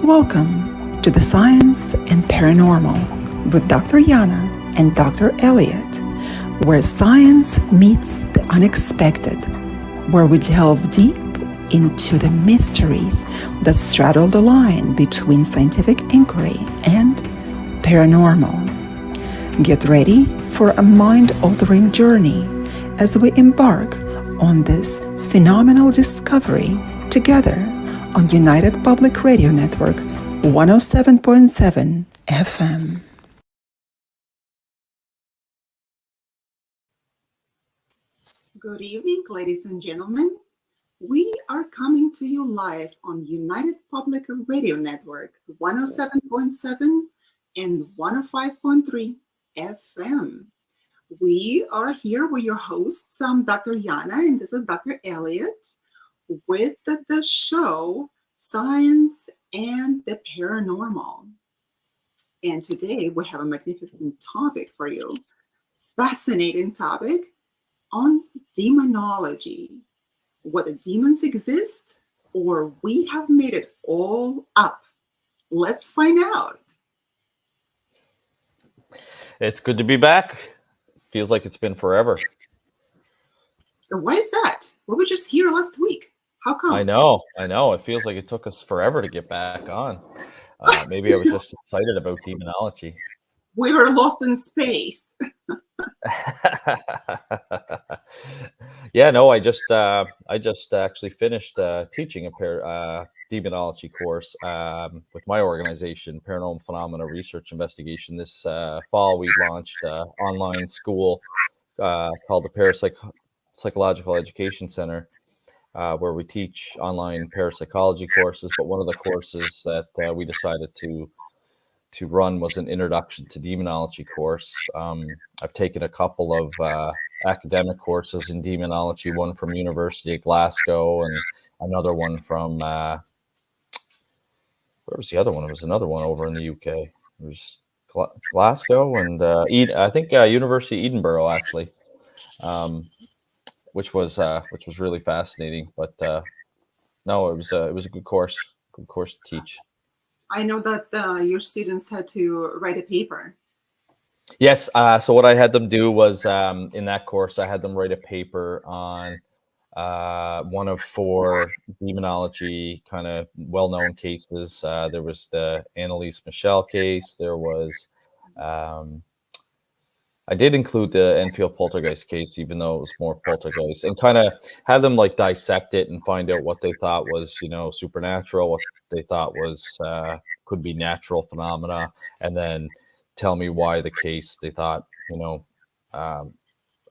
Welcome to the Science and Paranormal with Dr. Yana and Dr. Elliott, where science meets the unexpected, where we delve deep into the mysteries that straddle the line between scientific inquiry and paranormal. Get ready for a mind-altering journey as we embark on this phenomenal discovery together on United Public Radio Network 107.7 FM. Good evening, ladies and gentlemen. We are coming to you live on United Public Radio Network 107.7 and 105.3 FM. We are here with your hosts. I'm Dr. Yana, and this is Dr. Elliott, with the show Science and the Paranormal. And today we have a magnificent topic for you. Fascinating topic on demonology. Whether demons exist or we have made it all up. Let's find out. It's good to be back. Feels like it's been forever. Why is that? We were just here last week. How come? I know. It feels like it took us forever to get back on. Maybe I was just excited about demonology. We were lost in space. Yeah, no, I just actually finished teaching a demonology course with my organization, Paranormal Phenomena Research Investigation. This fall, we launched an online school called the Psychological Education Center, where we teach online parapsychology courses. But one of the courses that we decided to run was an introduction to demonology course. I've taken a couple of academic courses in demonology, one from University of Glasgow and another one from where was the other one? It was another one over in the UK. It was Glasgow and I think University of Edinburgh actually, which was really fascinating. But no, it was a good course to teach. I know that your students had to write a paper. Yes. So what I had them do was in that course, I had them write a paper on one of 4 demonology kind of well-known cases. There was the Annalise Michel case. There was, I did include the Enfield poltergeist case, even though it was more poltergeist, and kind of have them like dissect it and find out what they thought was, supernatural, what they thought was could be natural phenomena, and then tell me why the case they thought,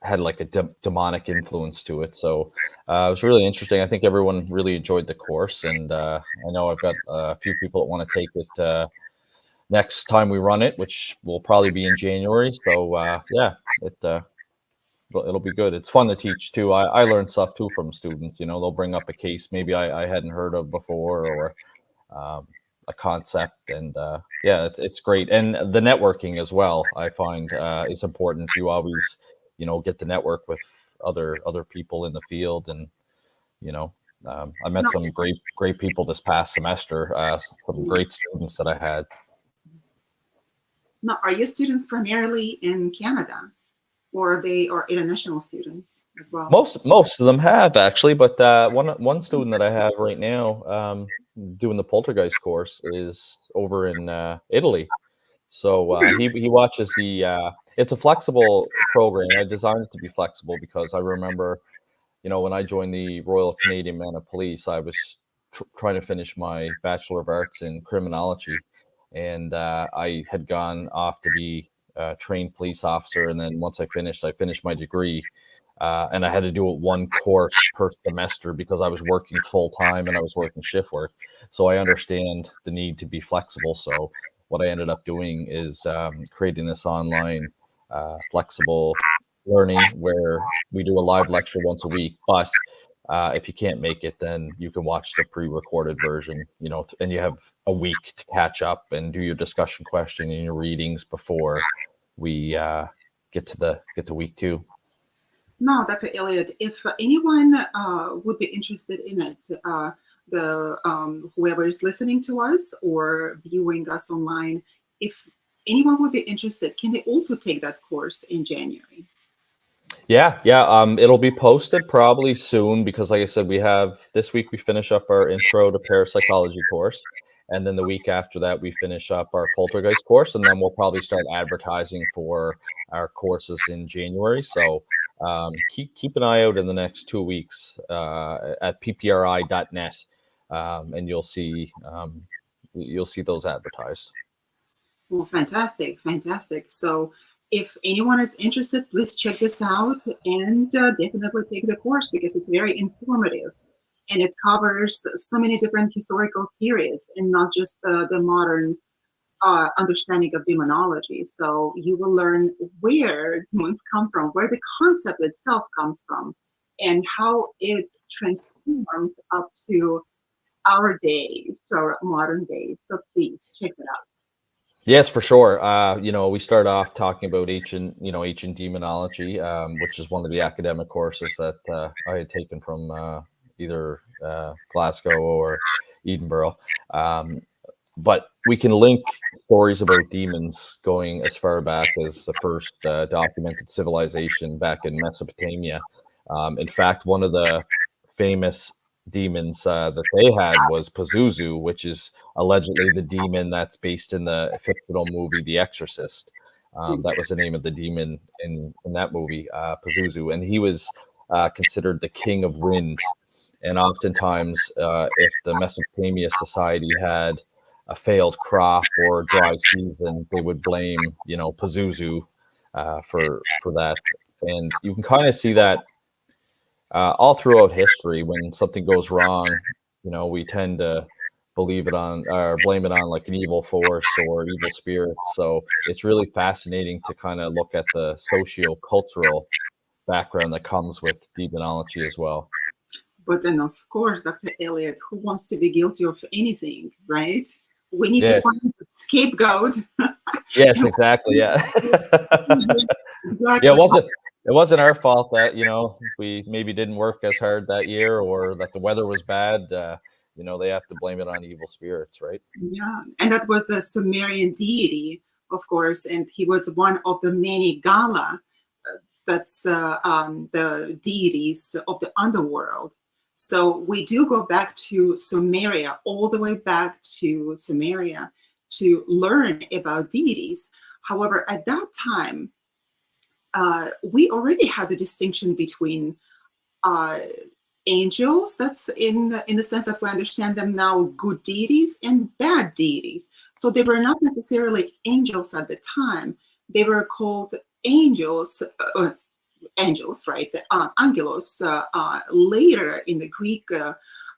had like a demonic influence to it. So it was really interesting. I think everyone really enjoyed the course, and I know I've got a few people that want to take it next time we run it, which will probably be in January. So yeah, it'll be good. It's fun to teach too. I learn stuff too from students. They'll bring up a case maybe I hadn't heard of before, or a concept, and yeah, it's great. And the networking as well, I find is important. You always get to network with other people in the field, and I met some great people this past semester, some great students that I had. Now, are your students primarily in Canada, or they are international students as well? Most of them have actually, but one student that I have right now doing the poltergeist course is over in Italy. So he watches the. It's a flexible program. I designed it to be flexible because I remember, when I joined the Royal Canadian Mounted Police, I was trying to finish my Bachelor of Arts in Criminology. And I had gone off to be a trained police officer. And then once I finished my degree. And I had to do one course per semester because I was working full time and I was working shift work. So I understand the need to be flexible. So what I ended up doing is creating this online flexible learning where we do a live lecture once a week. But if you can't make it, then you can watch the pre-recorded version, and you have a week to catch up and do your discussion question and your readings before we get to week 2. Now, Dr. Elliott, if anyone would be interested in it, the whoever is listening to us or viewing us online, if anyone would be interested, can they also take that course in January? Yeah, yeah. It'll be posted probably soon because, like I said, we have this week we finish up our intro to parapsychology course, and then the week after that we finish up our poltergeist course, and then we'll probably start advertising for our courses in January. So keep an eye out in the next 2 weeks at ppri.net, and you'll see those advertised. Well, fantastic, fantastic. So, if anyone is interested, please check this out and definitely take the course because it's very informative and it covers so many different historical periods and not just the modern understanding of demonology. So, you will learn where demons come from, where the concept itself comes from, and how it transformed up to our days, to our modern days. So, please check it out. Yes, for sure. We start off talking about ancient demonology, which is one of the academic courses that I had taken from either Glasgow or Edinburgh. Um, but we can link stories about demons going as far back as the first documented civilization back in Mesopotamia. In fact, one of the famous demons that they had was Pazuzu, which is allegedly the demon that's based in the fictional movie The Exorcist. That was the name of the demon in that movie, Pazuzu, and he was considered the king of wind. And oftentimes, if the Mesopotamia society had a failed crop or dry season, they would blame, Pazuzu for that. And you can kind of see that all throughout history. When something goes wrong, we tend to believe it on or blame it on like an evil force or evil spirits. So it's really fascinating to kind of look at the socio-cultural background that comes with demonology as well. But then, of course, Dr. Elliott, who wants to be guilty of anything, right? We need to find Yes. a scapegoat. Yes, exactly. Yeah. Yeah, Exactly. it wasn't our fault that, we maybe didn't work as hard that year or that the weather was bad. They have to blame it on evil spirits, right? Yeah, and that was a Sumerian deity, of course, and he was one of the many Gala, that's the deities of the underworld. So we do go back to Sumeria, all the way back to Sumeria, to learn about deities. However, at that time, we already had the distinction between uh, angels. That's in the sense that we understand them now, good deities and bad deities. So they were not necessarily angels at the time. They were called angels, angels, right? Angelos, later in the Greek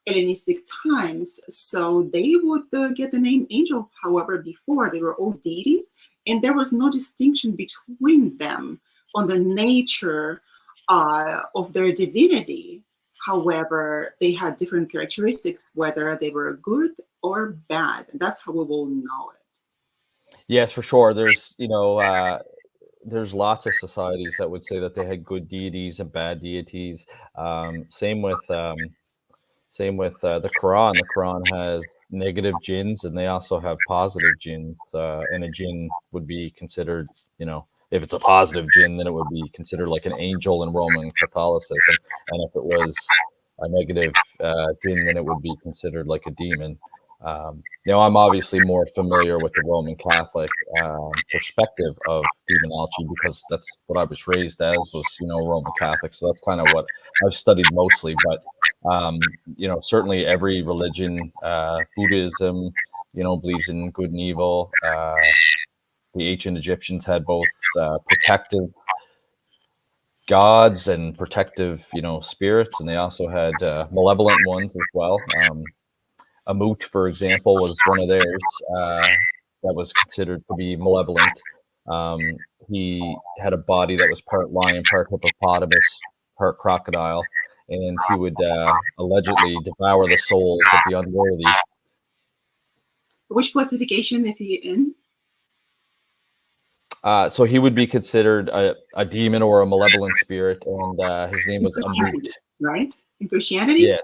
Hellenistic times. So they would get the name angel. However, before they were all deities, and there was no distinction between them on the nature of their divinity. However, they had different characteristics, whether they were good or bad. And that's how we will know it. Yes, for sure. There's lots of societies that would say that they had good deities and bad deities. Same with the Quran. The Quran has negative jinns, and they also have positive jinns. And a jinn would be considered, if it's a positive jinn, then it would be considered like an angel in Roman Catholicism. And if it was a negative jinn, then it would be considered like a demon. I'm obviously more familiar with the Roman Catholic perspective of demonology because that's what I was raised as, was Roman Catholic. So that's kind of what I've studied mostly. But certainly every religion, Buddhism, believes in good and evil. The ancient Egyptians had both protective gods and protective, spirits, and they also had malevolent ones as well. Amut, for example, was one of theirs that was considered to be malevolent. He had a body that was part lion, part hippopotamus, part crocodile, and he would allegedly devour the souls of the unworthy. Which classification is he in? So he would be considered a demon or a malevolent spirit, and his name In was Amut. Christianity, right? In Christianity? Yeah.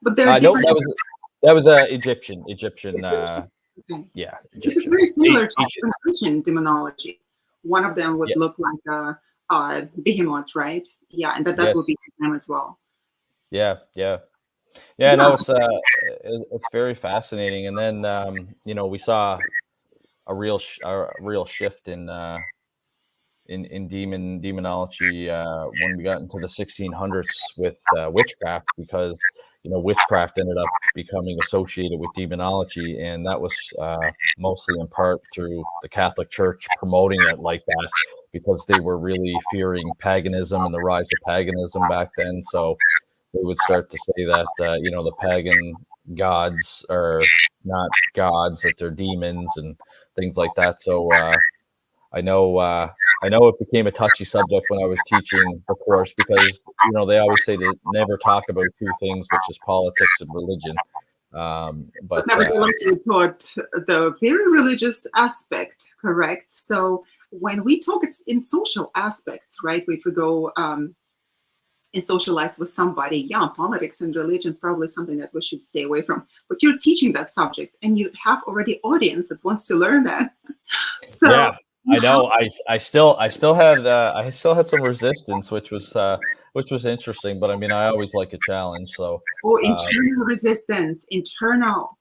But there are Nope, different. that was. That was Egyptian. Okay. Yeah, This is Egyptian. very similar to Ancient. Confucian demonology. One of them would Yeah. look like a behemoth, right? Yeah, and that would Yes. be them as well. Yeah. Yeah. Yeah. No, Yeah. it's very fascinating. And then we saw a real shift in demonology when we got into the 1600s with witchcraft, because witchcraft ended up becoming associated with demonology, and that was mostly in part through the Catholic Church promoting it like that, because they were really fearing paganism and the rise of paganism back then. So they would start to say that the pagan gods are not gods, that they're demons and things like that. So I know it became a touchy subject when I was teaching the course, because they always say to never talk about two things, which is politics and religion. But But nevertheless, you taught the very religious aspect, correct? So when we talk, it's in social aspects, right? If we go and socialize with somebody, yeah, politics and religion probably something that we should stay away from. But you're teaching that subject, and you have already audience that wants to learn that. So yeah, you I have know. I still had some resistance, which was interesting. But I mean, I always like a challenge. So uh, internal resistance, internal.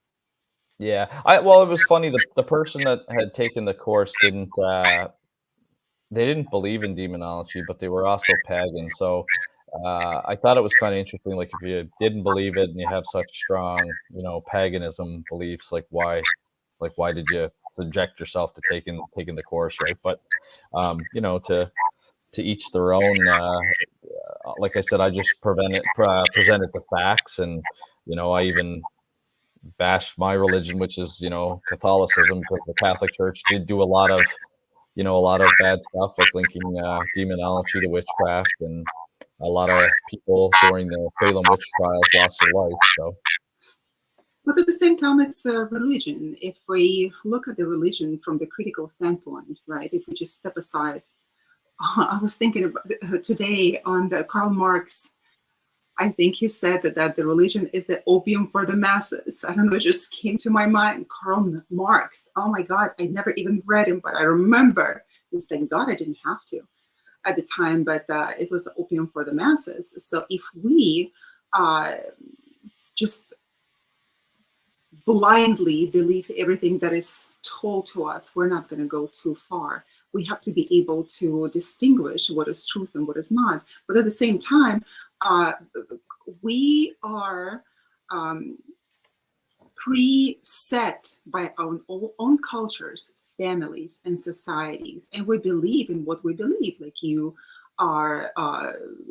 yeah, well, it was funny. The person that had taken the course they didn't believe in demonology, but they were also pagan. So I thought it was kind of interesting. Like, if you didn't believe it and you have such strong, paganism beliefs, like why did you subject yourself to taking the course, right? But to each their own. Like I said, I just presented the facts, and I even bashed my religion, which is Catholicism, because the Catholic Church did do a lot of bad stuff, like linking demonology to witchcraft, and a lot of people during the Salem witch trials lost their life. So But at the same time, it's a religion. If we look at the religion from the critical standpoint, right? If we just step aside, I was thinking about today on the Karl Marx. I think he said that the religion is the opium for the masses. I don't know, it just came to my mind. Karl Marx. Oh my God, I never even read him, but I remember. And thank God I didn't have to at the time, but it was the opium for the masses. So if we uh, just blindly believe everything that is told to us, we're not going to go too far. We have to be able to distinguish what is truth and what is not. But at the same time, uh, we are um, preset by our own cultures, families, and societies, and we believe in what we believe. Like you are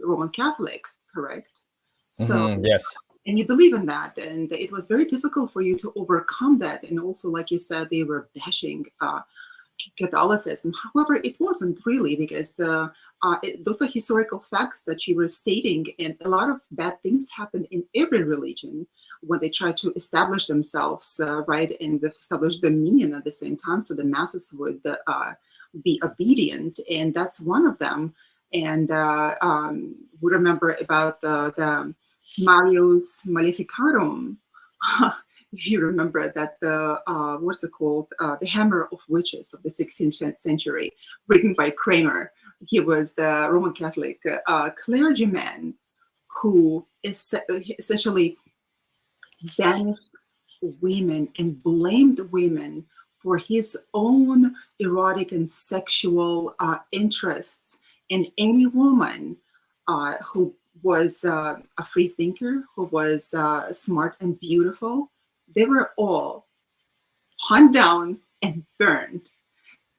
Roman Catholic, correct? So yes. and you believe in that, and it was very difficult for you to overcome that. And also, like you said, they were bashing Catholicism. However, it wasn't really, because those are historical facts that you were stating, and a lot of bad things happen in every religion when they try to establish themselves, right, and establish dominion at the same time, so the masses would be obedient, and that's one of them. And we remember about the Mario's Maleficarum. If you remember that the what's it called, the Hammer of Witches of the 16th century, written by Kramer. He was the Roman Catholic clergyman who is essentially banished women and blamed women for his own erotic and sexual interests. And any woman who was a free thinker, who was smart and beautiful, they were all hunt down and burned.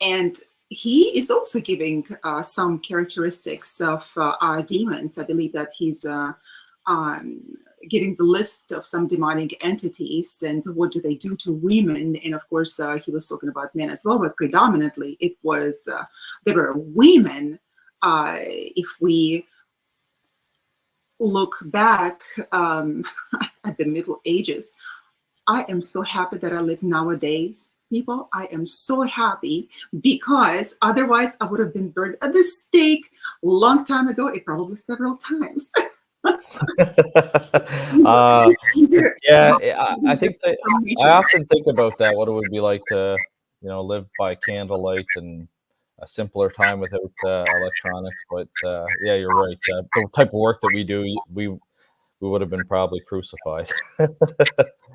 And he is also giving some characteristics of demons. I believe that he's um, giving the list of some demonic entities and what do they do to women. And of course, he was talking about men as well, but predominantly it was, there were women. If we look back at the Middle Ages, I am so happy that I live nowadays, people. I am so happy, because otherwise I would have been burned at the stake long time ago, and probably several times. uh, Either yeah, I the think that I information. often think about that, what it would be like to, live by candlelight and a simpler time without electronics. But yeah, you're right. The type of work that we do, we would have been probably crucified.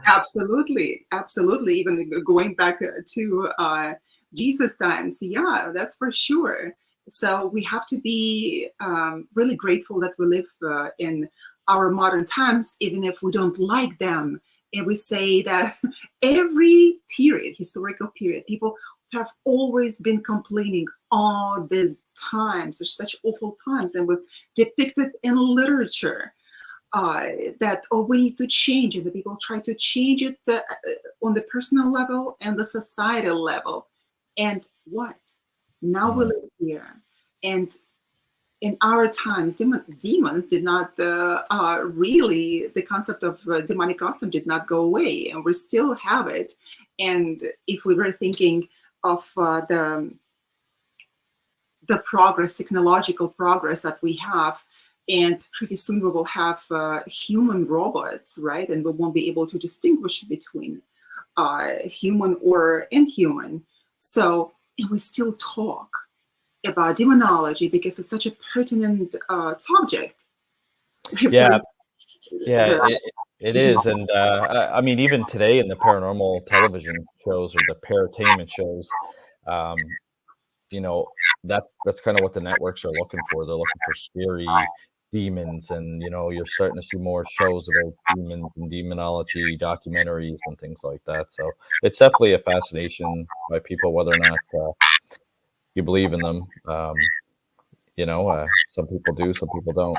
Absolutely, absolutely. Even going back to Jesus times, yeah, that's for sure. So we have to be really grateful that we live in our modern times, even if we don't like them. And we say that every period, historical period, people have always been complaining all these times. There's such awful times, and was depicted in literature uh, that oh we need to change it. The people try to change it on the personal level and the societal level. And what? Now we Mm. live here, and in our times, demons did not really. The concept of demonic awesome did not go away, and we still have it. And if we were thinking of the progress, technological progress that we have. And pretty soon we will have human robots, right? And we won't be able to distinguish between human or inhuman. So, and we still talk about demonology because it's such a pertinent subject. Yeah, There's yeah, the, it is, and I mean, even today in the paranormal television shows or the paratainment shows, um, you know, that's kind of what the networks are looking for. They're looking for scary demons, and you're starting to see more shows about demons and demonology, documentaries and things like that. So it's definitely a fascination by people, whether or not you believe in them. Some people do, some people don't.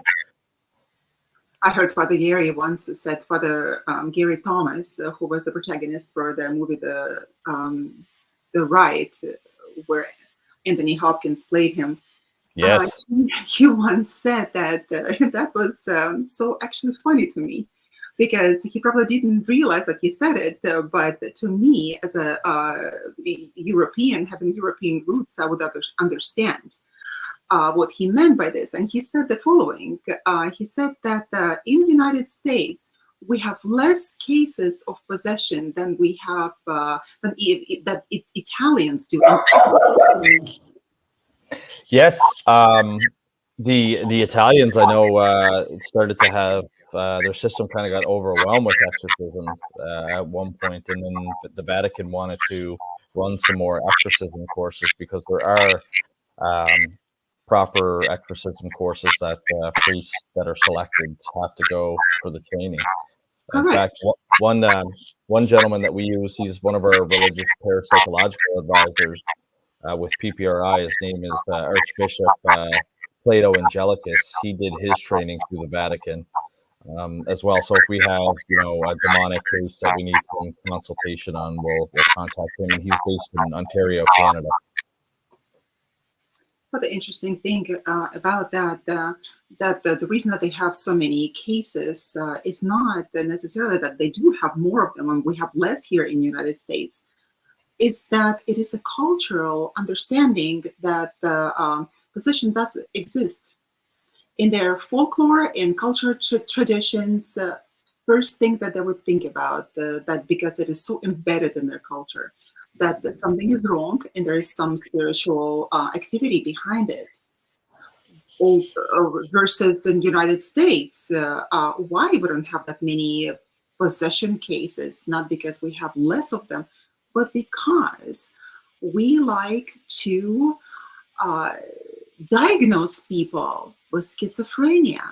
I heard Father Gary once said, Father Gary Thomas, who was the protagonist for the movie The Ride, where Anthony Hopkins played him. Uh, Yes. he once said that that was so actually funny to me because he probably didn't realize that he said it. But to me, as a European, having European roots, I would understand what he meant by this. And he said the following. He said that in the United States, we have less cases of possession than we have Italians do. Yes. The Italians, I know, started to have their system kind of got overwhelmed with exorcisms at one point, and then the Vatican wanted to run some more exorcism courses because there are proper exorcism courses that priests that are selected have to go for the training. In Correct. fact, one gentleman that we use, he's one of our religious parapsychological advisors with PPRI. His name is Archbishop Plato Angelicus. He did his training through the Vatican as well. So if we have, a demonic case that we need some consultation on, we'll contact him, and he's based in Ontario, Canada. But the interesting thing about that, that the reason that they have so many cases is not necessarily that they do have more of them and we have less here in the United States. Is that it is a cultural understanding that the position does exist in their folklore and cultural traditions. First thing that they would think about that because it is so embedded in their culture that something is wrong and there is some spiritual activity behind it. Versus in the United States, why we don't have that many possession cases? Not because we have less of them, but because we like to uh, diagnose people with schizophrenia,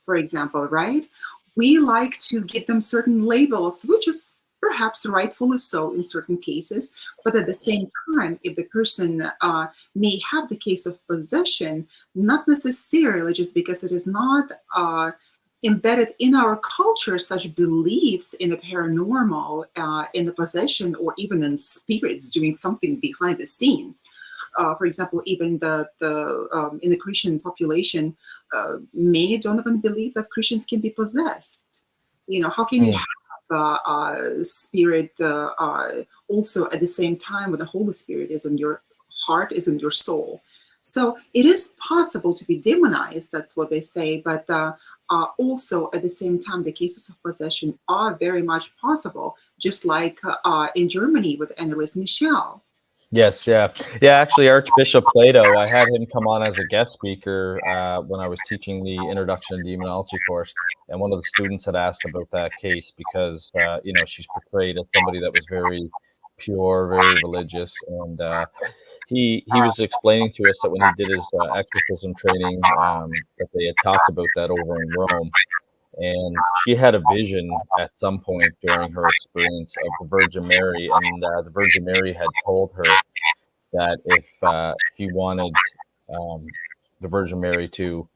for example, right? We like to give them certain labels, which is perhaps rightfully so in certain cases. But at the same time, if the person may have the case of possession, not necessarily just because it is not embedded in our culture, such beliefs in the paranormal, in the possession, or even in spirits doing something behind the scenes. For example, even in the Christian population, many don't even believe that Christians can be possessed. How can you have a spirit also at the same time when the Holy Spirit is in your heart, is in your soul? So it is possible to be demonized. That's what they say, but also at the same time, the cases of possession are very much possible, just like in Germany with Annelies Michel. Yes, yeah. Yeah, actually, Archbishop Plato, I had him come on as a guest speaker when I was teaching the Introduction to Demonology course, and one of the students had asked about that case because, she's portrayed as somebody that was very pure, very religious, and he was explaining to us that when he did his exorcism training, that they had talked about that over in Rome, and she had a vision at some point during her experience of the Virgin Mary, and the Virgin Mary had told her that if she wanted the Virgin Mary to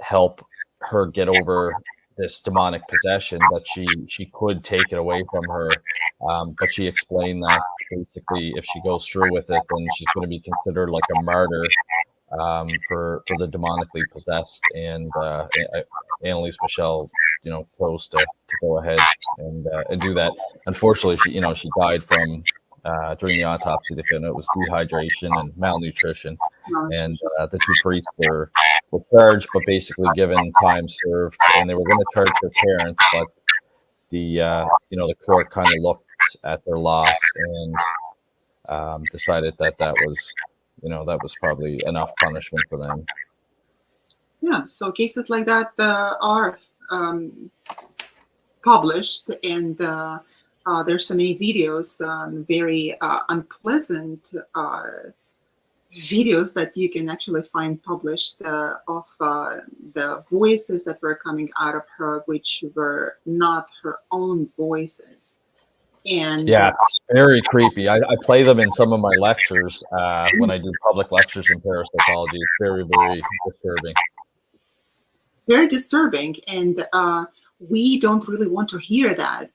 help her get over this demonic possession, that she could take it away from her. But she explained that basically, if she goes through with it, then she's going to be considered like a martyr for the demonically possessed. And Annalise Michelle, chose to go ahead and do that. Unfortunately, she died from during the autopsy. They found out it was dehydration and malnutrition, and the two priests were charged, but basically given time served, and they were going to charge their parents, but the court kind of looked at their loss and decided that was probably enough punishment for them. Yeah, so cases like that are published, and there's so many videos, very unpleasant videos that you can actually find published of the voices that were coming out of her, which were not her own voices. And yeah, it's very creepy. I play them in some of my lectures when I do public lectures in parapsychology. It's very, very disturbing. Very disturbing, and we don't really want to hear that.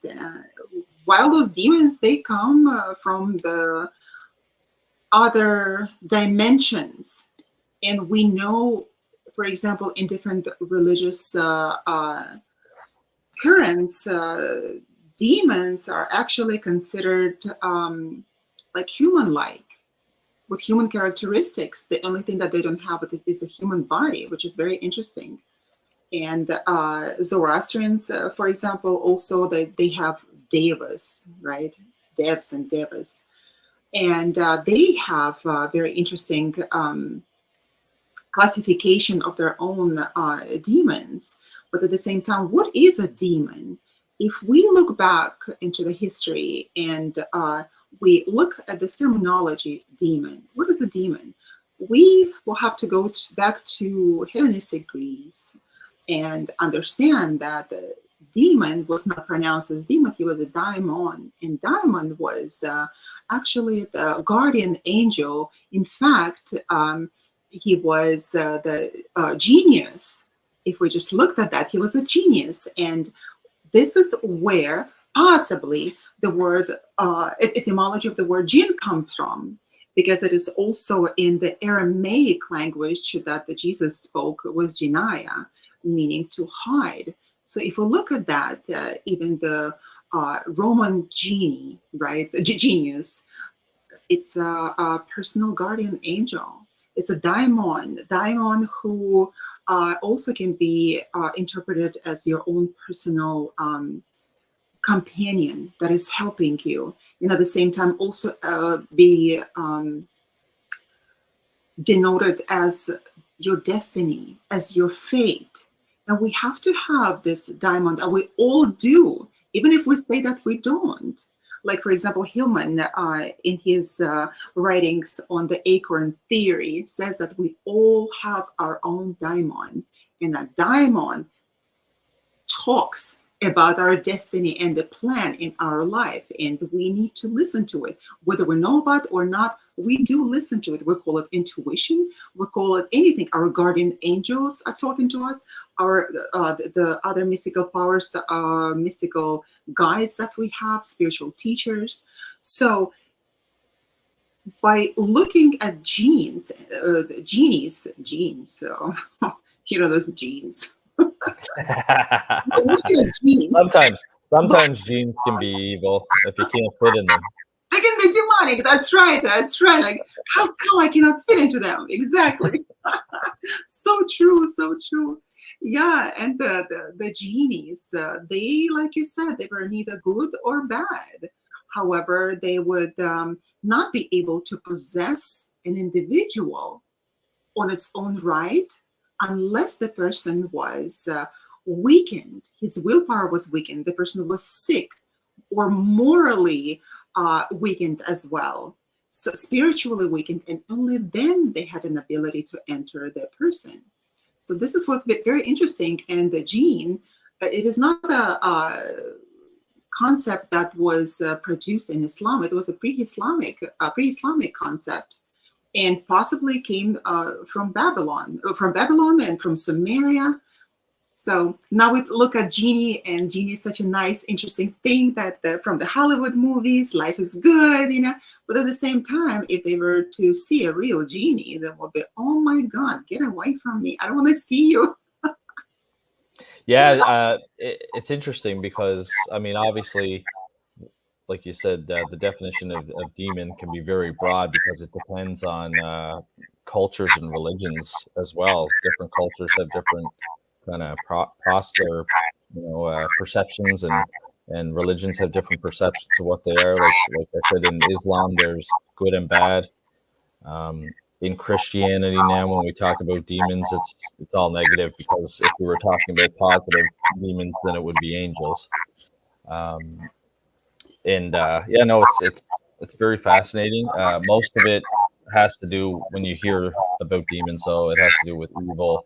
While those demons, they come from the other dimensions, and we know, for example, in different religious currents, demons are actually considered like human-like, with human characteristics. The only thing that they don't have is a human body, which is very interesting. And Zoroastrians, for example, also they have devas, right? Devs and devas. And they have very interesting classification of their own demons. But at the same time, what is a demon? If we look back into the history and we look at this terminology, demon, what is a demon? We will have to go back to Hellenistic Greece and understand that the demon was not pronounced as demon, he was a daimon. And daimon was actually the guardian angel. In fact, he was the genius. If we just looked at that, he was a genius. And this is where possibly the word, etymology of the word jinn comes from, because it is also in the Aramaic language that the Jesus spoke was jinaya, meaning to hide. So if we look at that, even the Roman genie, right, genius, it's a personal guardian angel. It's a daimon who also can be interpreted as your own personal companion that is helping you, and at the same time also be denoted as your destiny, as your fate. And we have to have this diamond, and we all do, even if we say that we don't. Like, for example, Hillman, in his writings on the acorn theory, says that we all have our own daimon, and that daimon talks about our destiny and the plan in our life, and we need to listen to it, whether we know about it or not. We do listen to it. We call it intuition, we call it anything. Our guardian angels are talking to us, our the other mystical powers, mystical guides that we have, spiritual teachers. So by looking at genes, genies, so those genes. Sometimes genes can be evil if you can't fit in them. They can be demonic. That's right. Like, how come I cannot fit into them? Exactly. So true. Yeah, and the genies, they, like you said, they were neither good or bad. However, they would not be able to possess an individual on its own right unless the person was weakened. His willpower was weakened. The person was sick or morally weakened as well. So spiritually weakened, and only then they had an ability to enter the person. So this is what's very interesting. And the gene, it is not a concept that was produced in Islam. It was a pre-Islamic concept, and possibly came from Babylon and from Sumeria. So now we look at genie, and genie is such a nice, interesting thing that from the Hollywood movies, life is good, you know. But at the same time, if they were to see a real genie, they would be, oh my God, get away from me! I don't want to see you. Yeah, it's interesting because I mean, obviously, like you said, the definition of demon can be very broad because it depends on cultures and religions as well. Different cultures have different kind of their, perceptions, and religions have different perceptions of what they are. Like I said, in Islam, there's good and bad. In Christianity now, when we talk about demons, it's all negative because if we were talking about positive demons, then it would be angels. Um, and yeah, no, it's very fascinating. Most of it has to do when you hear about demons, though, it has to do with evil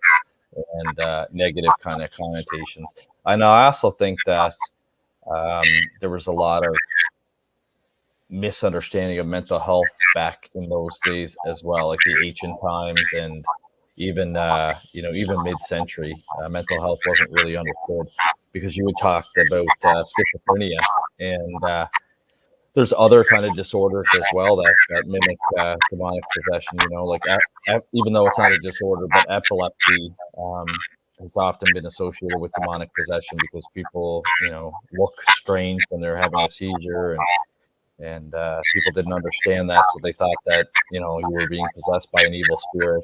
and negative kind of connotations. I know. I also think that there was a lot of misunderstanding of mental health back in those days as well, like the ancient times, and even even mid-century, mental health wasn't really understood because you would talk about schizophrenia, and there's other kind of disorders as well that mimic demonic possession. Like even though it's not a disorder, but epilepsy has often been associated with demonic possession because people, look strange when they're having a seizure, and people didn't understand that, so they thought that you were being possessed by an evil spirit.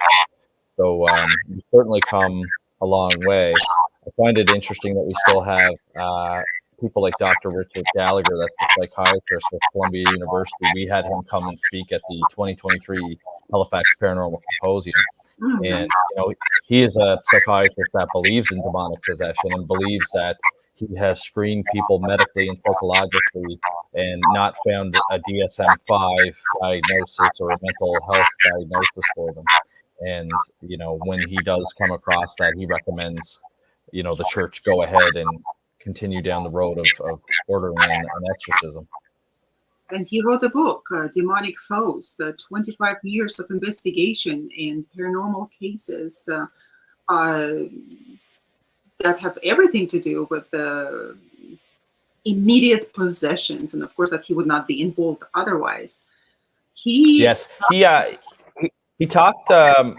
So we've certainly come a long way. I find it interesting that we still have people like Dr. Richard Gallagher, that's a psychiatrist with Columbia University. We had him come and speak at the 2023 Halifax Paranormal Symposium. And, he is a psychiatrist that believes in demonic possession and believes that he has screened people medically and psychologically and not found a DSM-5 diagnosis or a mental health diagnosis for them. And, when he does come across that, he recommends, the church go ahead and continue down the road of ordering an exorcism. And he wrote a book, Demonic Foes, 25 years of investigation in paranormal cases that have everything to do with the immediate possessions. And of course, that he would not be involved otherwise. Yes, he talked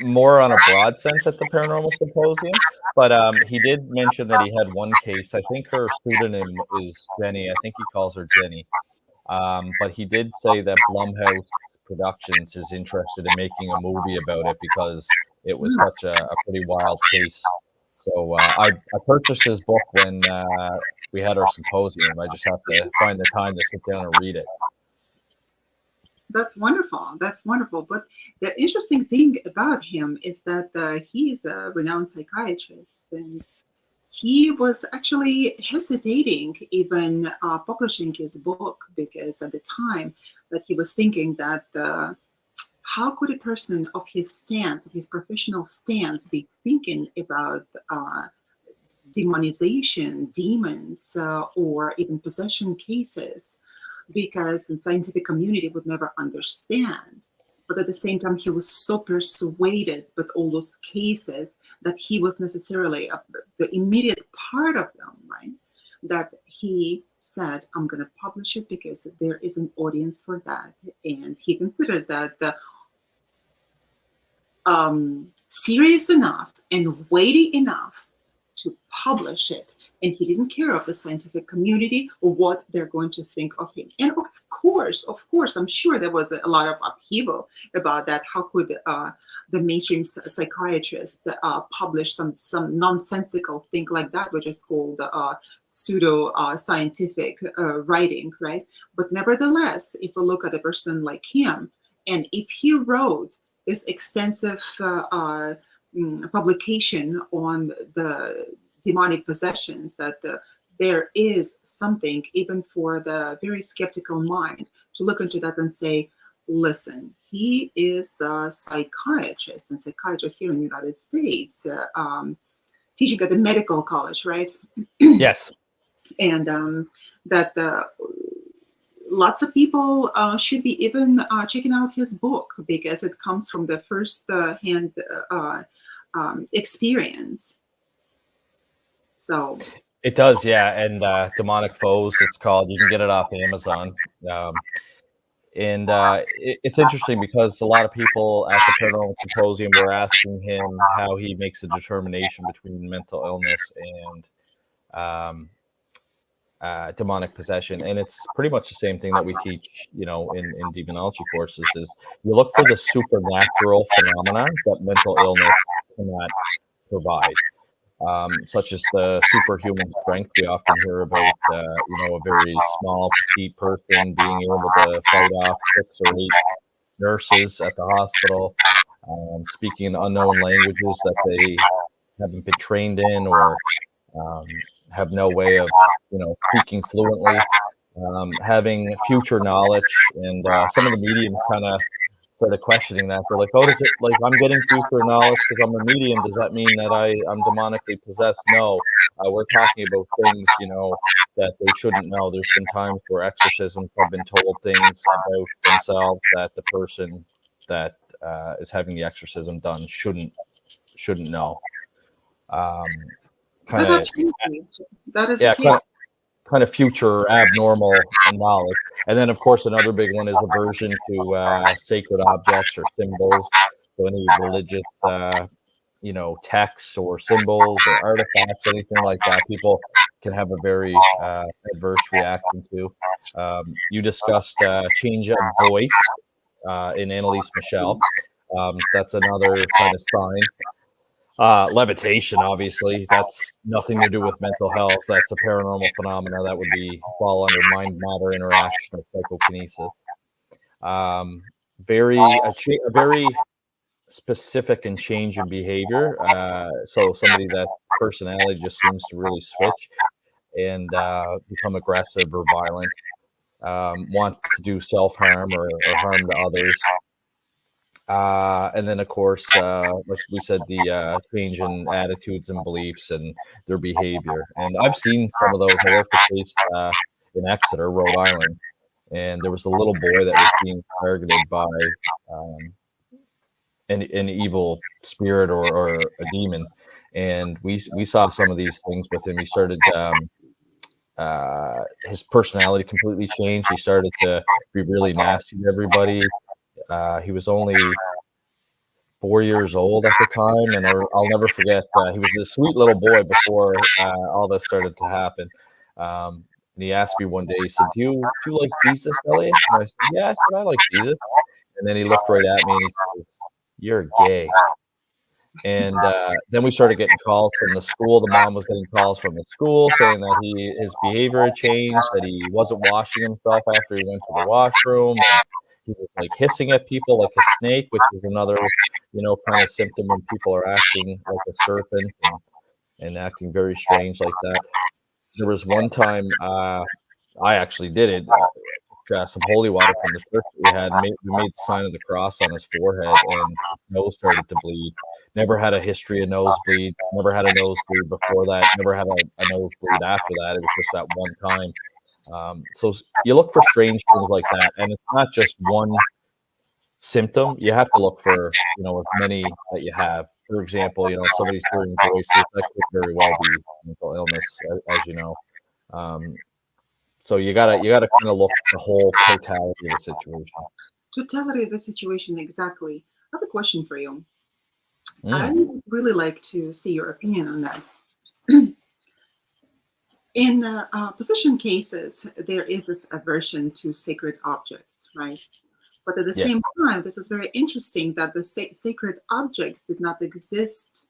more on a broad sense at the Paranormal Symposium, but he did mention that he had one case. I think her pseudonym is Jenny. I think he calls her Jenny. But he did say that Blumhouse Productions is interested in making a movie about it because it was such a pretty wild case. So I purchased his book when we had our symposium. I just have to find the time to sit down and read it. That's wonderful. That's wonderful. But the interesting thing about him is that he is a renowned psychiatrist, and he was actually hesitating even publishing his book because at the time that he was thinking that how could a person of his stance, of his professional stance, be thinking about demonization, demons, or even possession cases, because the scientific community would never understand. But at the same time, he was so persuaded with all those cases that he was necessarily the immediate part of them, right? That he said, I'm going to publish it because there is an audience for that. And he considered that serious enough and weighty enough to publish it. And he didn't care of the scientific community or what they're going to think of him. And of course, I'm sure there was a lot of upheaval about that. How could the mainstream psychiatrist publish some nonsensical thing like that, which is called pseudo scientific writing, right? But nevertheless, if we look at a person like him, and if he wrote this extensive publication on the demonic possessions, that there is something, even for the very skeptical mind, to look into that and say, listen, he is a psychiatrist, and psychiatrist here in the United States, teaching at the medical college, right? Yes. And that lots of people should be even checking out his book, because it comes from the first hand experience. So It does, yeah. And Demonic Foes, it's called. You can get it off Amazon. And it's interesting because a lot of people at the Paranormal Symposium were asking him how he makes a determination between mental illness and demonic possession. And it's pretty much the same thing that we teach, in demonology courses, is you look for the supernatural phenomena that mental illness cannot provide. Such as the superhuman strength. We often hear about, a very small, petite person being able to fight off 6 or 8 nurses at the hospital, speaking unknown languages that they haven't been trained in, or have no way of, speaking fluently, having future knowledge. And some of the mediums kind of started questioning that. They're like, oh, does it, like, I'm getting future knowledge because I'm a medium, does that mean that I'm demonically possessed? No, we're talking about things, that they shouldn't know. There's been times where exorcisms have been told things about themselves that the person that is having the exorcism done shouldn't know. Kind of, that is yeah, the case. kind of future abnormal knowledge. And then, of course, another big one is aversion to sacred objects or symbols. So any religious, texts or symbols or artifacts, anything like that, people can have a very adverse reaction to. You discussed change of voice in Annalise Michelle. That's another kind of sign. Levitation, obviously, that's nothing to do with mental health. That's a paranormal phenomena that would fall under mind-matter interaction or psychokinesis. A very specific and change in behavior. So somebody that personality just seems to really switch and become aggressive or violent, want to do self-harm or harm to others. And then, of course, like we said, the change in attitudes and beliefs and their behavior. And I've seen some of those. I worked a case in Exeter, Rhode Island, and there was a little boy that was being targeted by an evil spirit or a demon. And we saw some of these things with him. He started, his personality completely changed. He started to be really nasty to everybody. He was only 4 years old at the time, and I'll never forget. He was a sweet little boy before all this started to happen. And he asked me one day. He said, "Do you like Jesus, Elliott?" And I said, "Yeah." I said, "I like Jesus." And then he looked right at me and he said, "You're gay." And then we started getting calls from the school. The mom was getting calls from the school saying that his behavior had changed, that he wasn't washing himself after he went to the washroom. He was like hissing at people like a snake, which is another, kind of symptom when people are acting like a serpent and acting very strange like that. There was one time I actually did it. Some holy water from the church we had. We made the sign of the cross on his forehead, and his nose started to bleed. Never had a history of nosebleeds. Never had a nosebleed before that. Never had a nosebleed after that. It was just that one time. So you look for strange things like that, and it's not just one symptom. You have to look for, as many that you have. For example, somebody's hearing voices. That could very well be mental illness, as you know. So you gotta kind of look at the whole totality of the situation. Totality of the situation, exactly. I have a question for you. Mm. I would really like to see your opinion on that. In possession cases, there is this aversion to sacred objects, right? But at the Yes. same time, this is very interesting that the sacred objects did not exist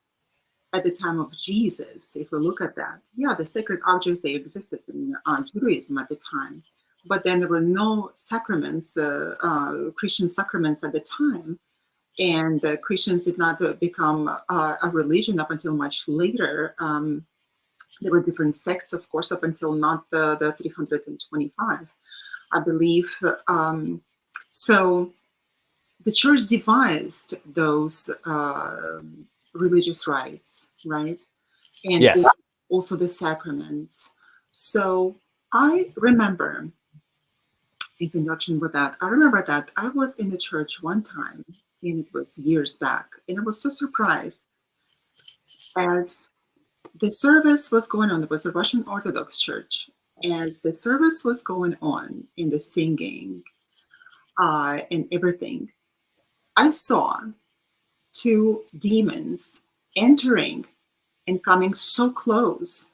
at the time of Jesus. If we look at that, yeah, the sacred objects, they existed in Judaism at the time, but then there were no sacraments, Christian sacraments at the time, and Christians did not become a religion up until much later. There were different sects, of course, up until not the 325, I believe. So the church devised those religious rites, right? And Yes. also the sacraments. So I remember, in conjunction with that, I remember that I was in the church one time, and it was years back, and I was so surprised as the service was going on. There was a Russian Orthodox church. As the service was going on in the singing and everything, I saw two demons entering and coming so close.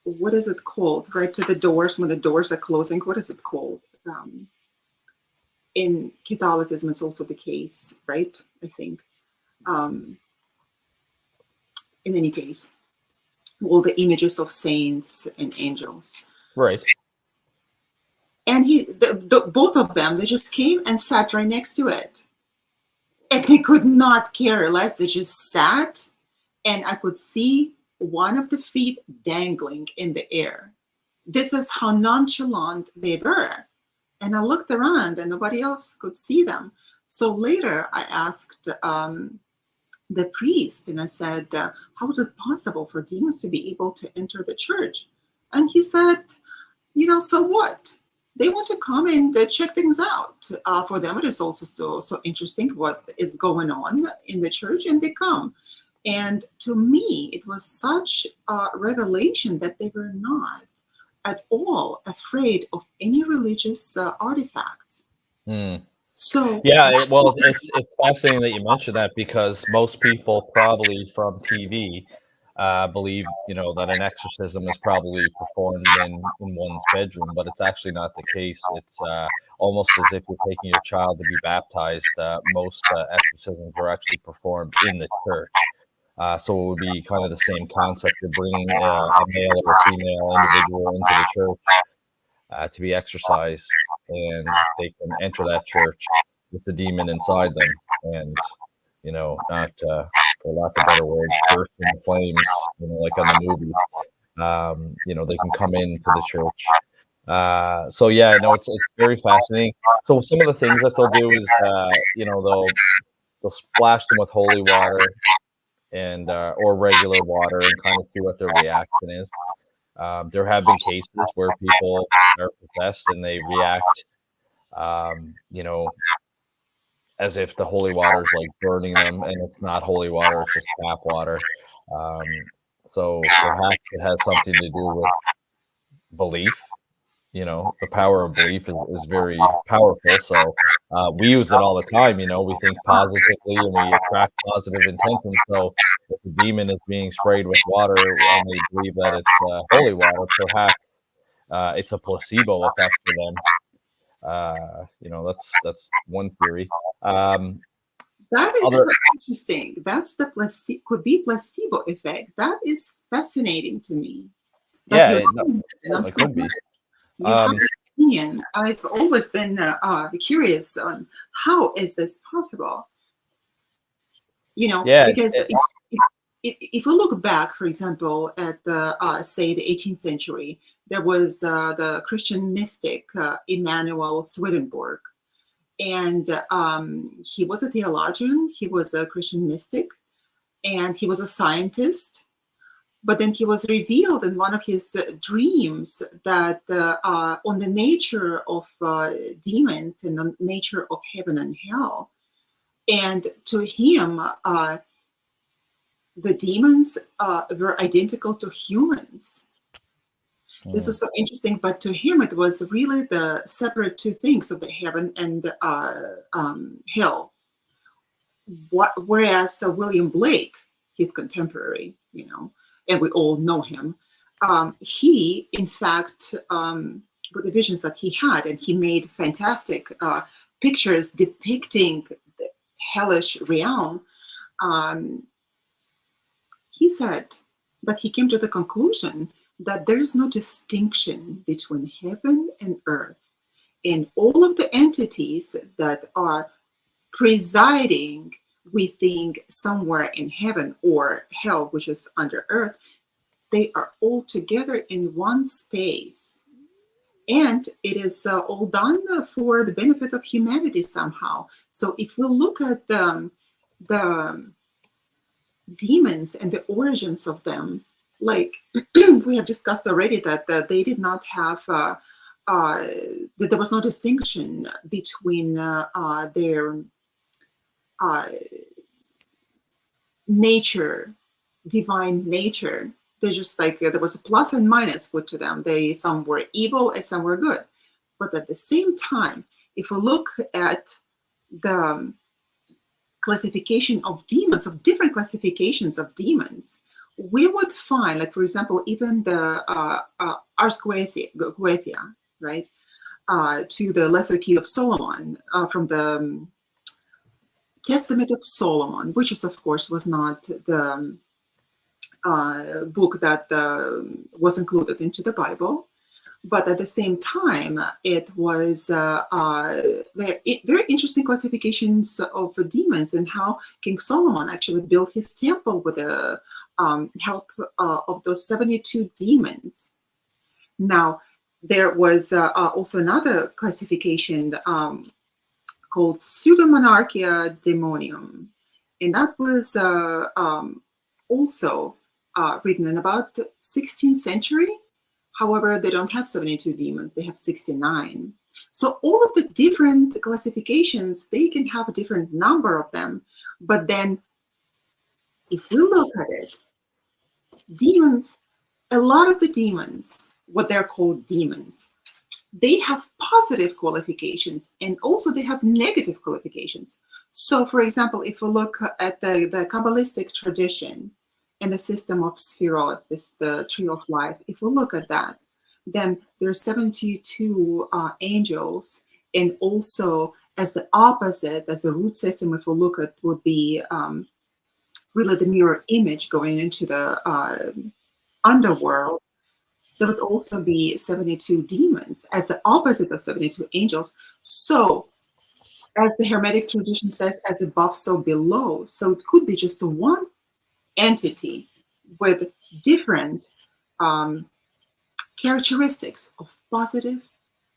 What is it called? Right to the doors, when the doors are closing. What is it called? In Catholicism, it's also the case, right? I think. In any case, all the images of saints and angels. Right. And both of them, they just came and sat right next to it. And they could not care less. They just sat, and I could see one of the feet dangling in the air. This is how nonchalant they were. And I looked around, and nobody else could see them. So later, I asked the priest, and I said, how is it possible for demons to be able to enter the church? And he said, so what? They want to come and check things out. For them, it is also so interesting what is going on in the church, and they come. And to me, it was such a revelation that they were not at all afraid of any religious artifacts. Mm. So, Yeah, well, it's fascinating that you mentioned that, because most people probably from TV believe, that an exorcism is probably performed in one's bedroom, but it's actually not the case. It's almost as if you're taking your child to be baptized. Most exorcisms are actually performed in the church. So it would be kind of the same concept. You're bringing a male or a female individual into the church to be exorcised, and they can enter that church with the demon inside them, and not for lack of better words, burst into flames, like on the movies. They can come into the church. So yeah, no, it's very fascinating. So some of the things that they'll do is, they'll splash them with holy water and or regular water, and kind of see what their reaction is. There have been cases where people are possessed and they react, um, you know, as if the holy water is like burning them, and it's not holy water; it's just tap water. Um, so perhaps it has something to do with belief. The power of belief is very powerful. So we use it all the time. We think positively and we attract positive intentions. So if the demon is being sprayed with water and they believe that it's holy water, perhaps it's a placebo effect for them. That's one theory. that is so Other, interesting. That's the could be placebo effect. That is fascinating to me that yeah, you're no, saying that, and I'm certainly so could glad be. you have Um, an opinion. I've always been curious on how is this possible. yeah, Because if we look back, for example, at the say the 18th century, there was the Christian mystic Emanuel Swedenborg, and he was a theologian. He was a Christian mystic, and he was a scientist. But then he was revealed in one of his dreams that on the nature of demons and the nature of heaven and hell. And to him, the demons were identical to humans. This mm, is so interesting, but to him, it was really the separate two things of the heaven and hell. Whereas William Blake, his contemporary, and we all know him. He, in fact, with the visions that he had, and he made fantastic pictures depicting the hellish realm. He said that he came to the conclusion that there is no distinction between heaven and earth, and all of the entities that are presiding, we think, somewhere in heaven or hell, which is under earth, they are all together in one space. And it is all done for the benefit of humanity somehow. So if we look at the demons and the origins of them, like we have discussed already, that they did not have, that there was no distinction between their nature, divine nature. They're just like, there was a plus and minus put to them. Some were evil and some were good. But at the same time, if we look at the classification of demons, of different classifications of demons, we would find, like, for example, even the Ars Goetia, right, to the Lesser Key of Solomon, from the Testament of Solomon, which is, of course, was not the book that was included into the Bible, but at the same time, it was very interesting classifications of the demons, and how King Solomon actually built his temple with the help of those 72 demons. Now, there was also another classification called Pseudomonarchia Demonium, and that was also written in about the 16th century. However, they don't have 72 demons, they have 69. So all of the different classifications, they can have a different number of them. But then if we look at it, demons, a lot of the demons, what they're called demons, they have positive qualifications, and also they have negative qualifications. So, for example, if we look at the Kabbalistic tradition and the system of Sphirot, the tree of life, if we look at that, then there are 72 angels, and also as the opposite, as the root system, if we look at, would be really the mirror image going into the underworld. There would also be 72 demons as the opposite of 72 angels. So, as the Hermetic tradition says, as above, so below. So it could be just one entity with different characteristics of positive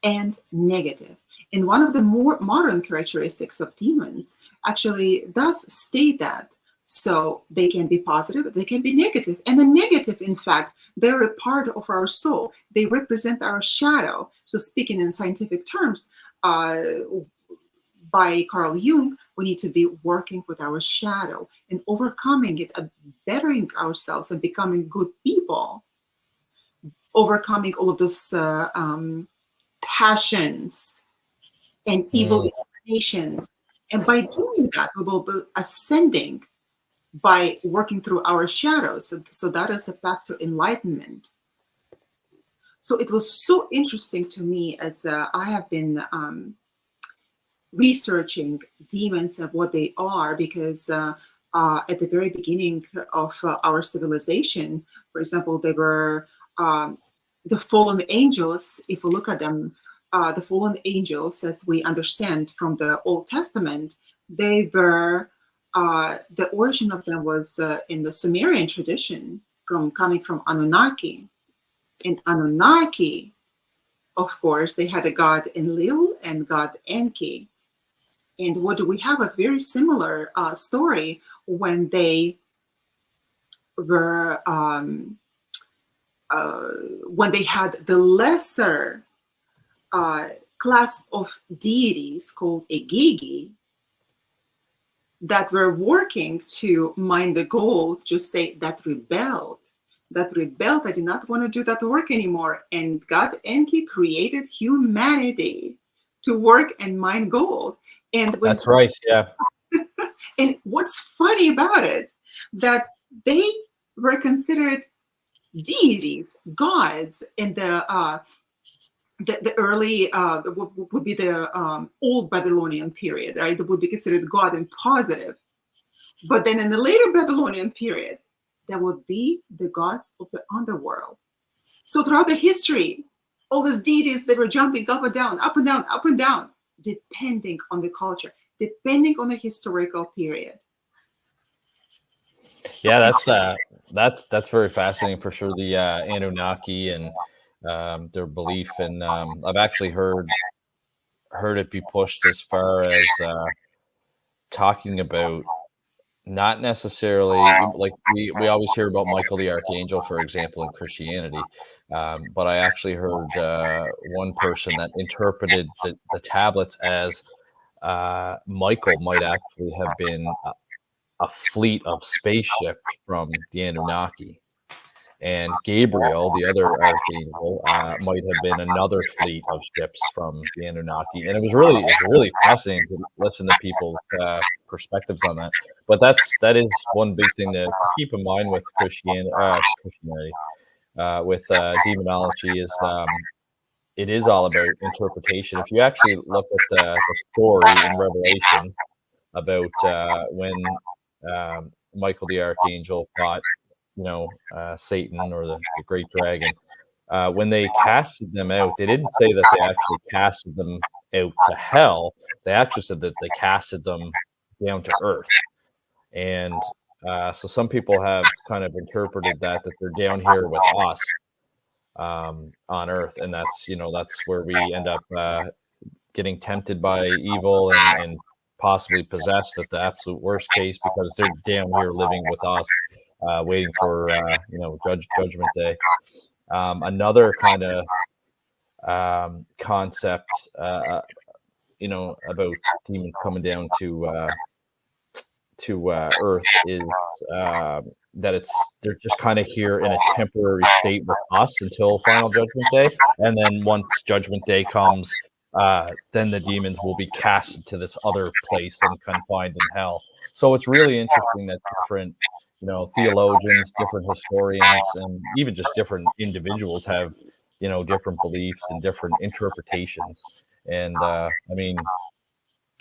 and negative. And one of the more modern characteristics of demons actually does state that. So they can be positive, they can be negative. And the negative, in fact, they're a part of our soul. They represent our shadow. So speaking in scientific terms, by Carl Jung, we need to be working with our shadow and overcoming it, bettering ourselves and becoming good people, overcoming all of those passions and evil inclinations. And by doing that, we will be ascending by working through our shadows. So that is the path to enlightenment. So it was so interesting to me as I have been researching demons and what they are, because at the very beginning of our civilization, for example, they were the fallen angels. If we look at them, the fallen angels, as we understand from the Old Testament, they were, the origin of them was in the Sumerian tradition, coming from Anunnaki. In Anunnaki, of course, they had a god Enlil and god Enki. And what do we have? A very similar story when they were, when they had the lesser class of deities called Egigi that were working to mine the gold, just say that rebelled. That rebelled, I did not want to do that work anymore. And God Enki created humanity to work and mine gold. And when, that's right, yeah. And what's funny about it, that they were considered deities, gods, in the early would be the old Babylonian period, right? That would be considered God and positive. But then in the later Babylonian period, there would be the gods of the underworld. So throughout the history, all these deities, they were jumping up and down, up and down, up and down, depending on the culture, depending on the historical period. So Yeah, that's very fascinating for sure. The Anunnaki and their belief, and I've actually heard it be pushed as far as talking about not necessarily like we always hear about Michael the Archangel, for example, in Christianity. But I actually heard one person that interpreted the tablets as Michael might actually have been a fleet of spaceships from the Anunnaki. And Gabriel, the other archangel, might have been another fleet of ships from the Anunnaki. And it's really fascinating to listen to people's perspectives on that. But that is one big thing to keep in mind with Christianity, with demonology is it is all about interpretation. If you actually look at the story in Revelation about when Michael the archangel fought, Satan or the great dragon. When they casted them out, they didn't say that they actually casted them out to hell. They actually said that they casted them down to earth. And so some people have kind of interpreted that they're down here with us on earth, and that's where we end up getting tempted by evil and possibly possessed at the absolute worst case because they're down here living with us, waiting for judgment day. Another kind of concept, about demons coming down to Earth is that they're just kind of here in a temporary state with us until final judgment day, and then once judgment day comes, then the demons will be cast to this other place and confined in hell. So it's really interesting that different theologians, different historians, and even just different individuals have different beliefs and different interpretations. And I mean,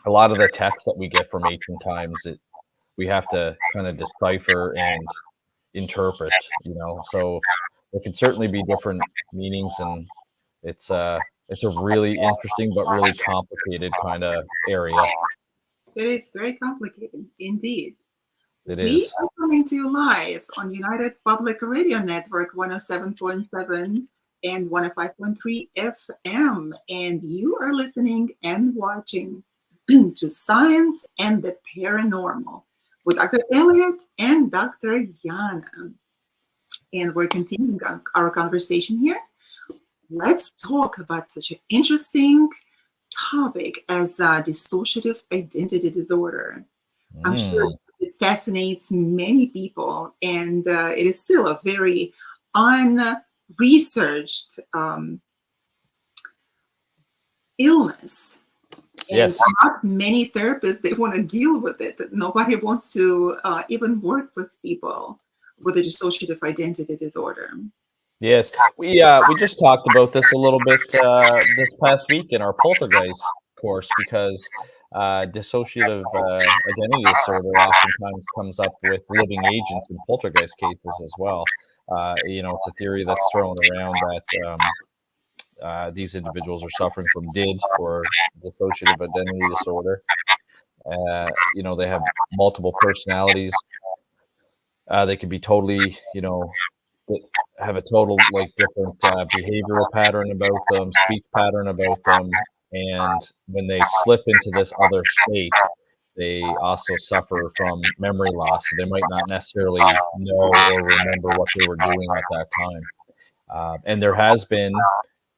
a lot of the texts that we get from ancient times, we have to kind of decipher and interpret, so there can certainly be different meanings, and it's a really interesting but really complicated kind of area. it is very complicated indeed. It We is. are coming to you live on United Public Radio Network 107.7 and 105.3 FM, and you are listening and watching to Science and the Paranormal with Dr. Elliott and Dr. Yana. And we're continuing our conversation here. Let's talk about such an interesting topic as dissociative identity disorder. I'm sure Mm, it fascinates many people, and it is still a very unresearched illness. And yes. not many therapists they want to deal with it. Nobody wants to even work with people with a dissociative identity disorder. Yes, we just talked about this a little bit this past week in our poltergeist course because dissociative identity disorder oftentimes comes up with living agents in poltergeist cases as well. It's a theory that's thrown around that these individuals are suffering from DID or dissociative identity disorder. They have multiple personalities. They could be totally, that have a total like different behavioral pattern about them, speech pattern about them, and when they slip into this other state, they also suffer from memory loss. So they might not necessarily know or remember what they were doing at that time. And there has been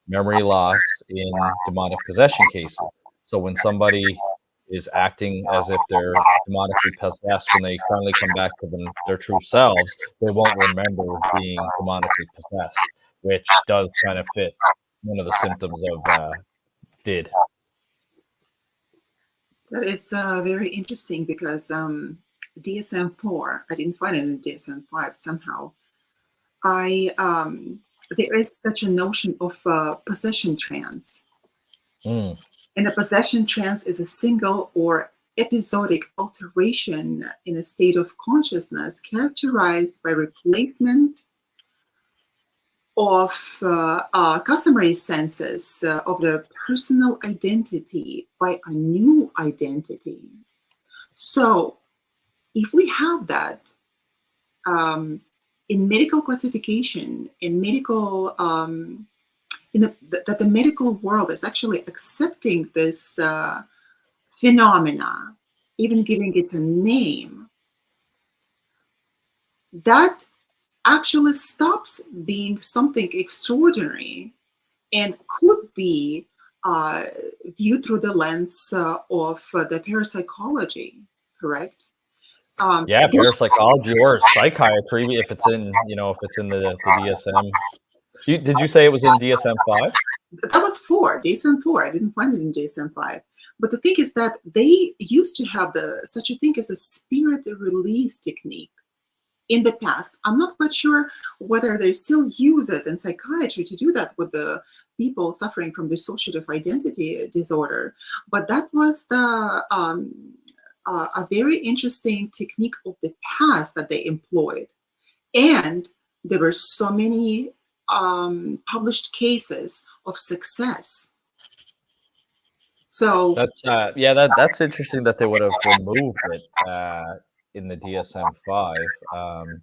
memory loss in demonic possession cases. So when somebody is acting as if they're demonically possessed, when they finally come back to their true selves, they won't remember being demonically possessed, which does kind of fit one of the symptoms of DID. That is very interesting because DSM-4, I didn't find it in DSM-5 somehow. There is such a notion of possession trance. Mm. And a possession trance is a single or episodic alteration in a state of consciousness characterized by replacement of customary senses of the personal identity by a new identity. So, if we have that in medical classification, in medical, that the medical world is actually accepting this phenomena, even giving it a name, that actually stops being something extraordinary and could be uh, viewed through the lens of the parapsychology, correct? Yeah, parapsychology or psychiatry if it's in, if it's in the DSM. Did you say it was in DSM-5? That was four, DSM-4. I didn't find it in DSM-5. But the thing is that they used to have such a thing as a spirit release technique in the past. I'm not quite sure whether they still use it in psychiatry to do that with the people suffering from dissociative identity disorder. But that was a very interesting technique of the past that they employed. And there were so many published cases of success. So That's interesting that they would have removed it in the DSM-5.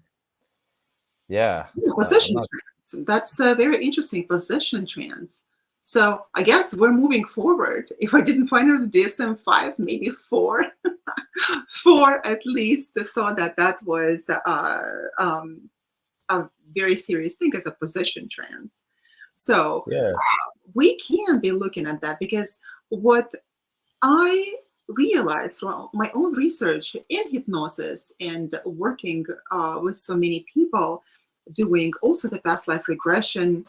Yeah, I'm possession not. trance, that's a very interesting possession trance. So I guess we're moving forward. If I didn't find it in the DSM-5, maybe four, four at least thought that was a very serious thing as a possession trance. So Yeah, we can be looking at that because what I realized through my own research in hypnosis and working with so many people doing also the past life regression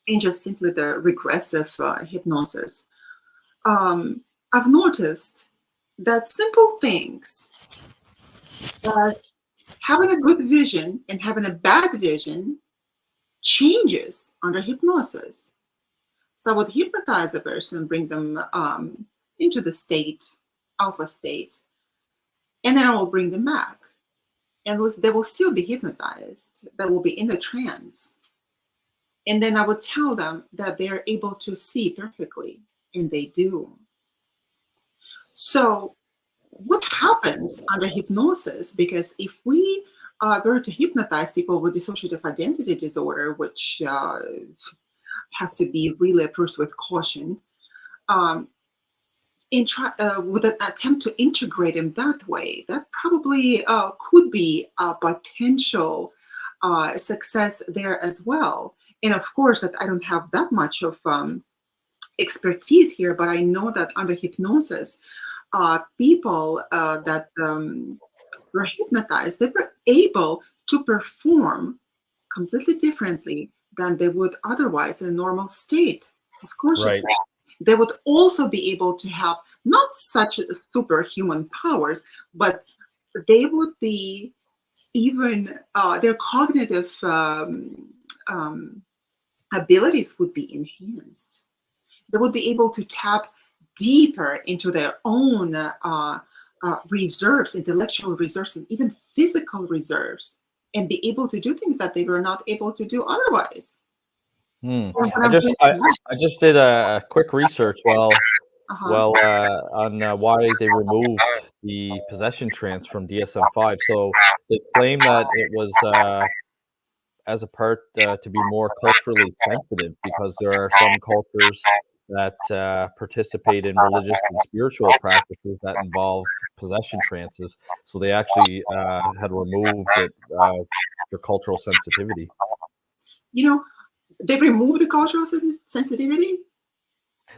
and just simply the regressive hypnosis, I've noticed that simple things as having a good vision and having a bad vision changes under hypnosis. So I would hypnotize a person, bring them into the state, alpha state, and then I will bring them back. And they will still be hypnotized. They will be in the trance. And then I would tell them that they're able to see perfectly, and they do. So, what happens under hypnosis? Because if we were to hypnotize people with dissociative identity disorder, which has to be really approached with caution, um, with an attempt to integrate them that way, that probably could be a potential success there as well. And of course, that I don't have that much of expertise here, but I know that under hypnosis, people that were hypnotized, they were able to perform completely differently than they would otherwise in a normal state of right. consciousness. They would also be able to have not such superhuman powers, but they would be even their cognitive abilities would be enhanced. They would be able to tap deeper into their own reserves, intellectual reserves, and even physical reserves, and be able to do things that they were not able to do otherwise. Hmm. And when I I'm just reaching out, I just did a quick research uh-huh. on why they removed the possession trance from DSM-5. So they claim that it was as a part to be more culturally sensitive because there are some cultures that participate in religious and spiritual practices that involve possession trances. So they actually had removed it for cultural sensitivity. You know, they remove the cultural sensitivity.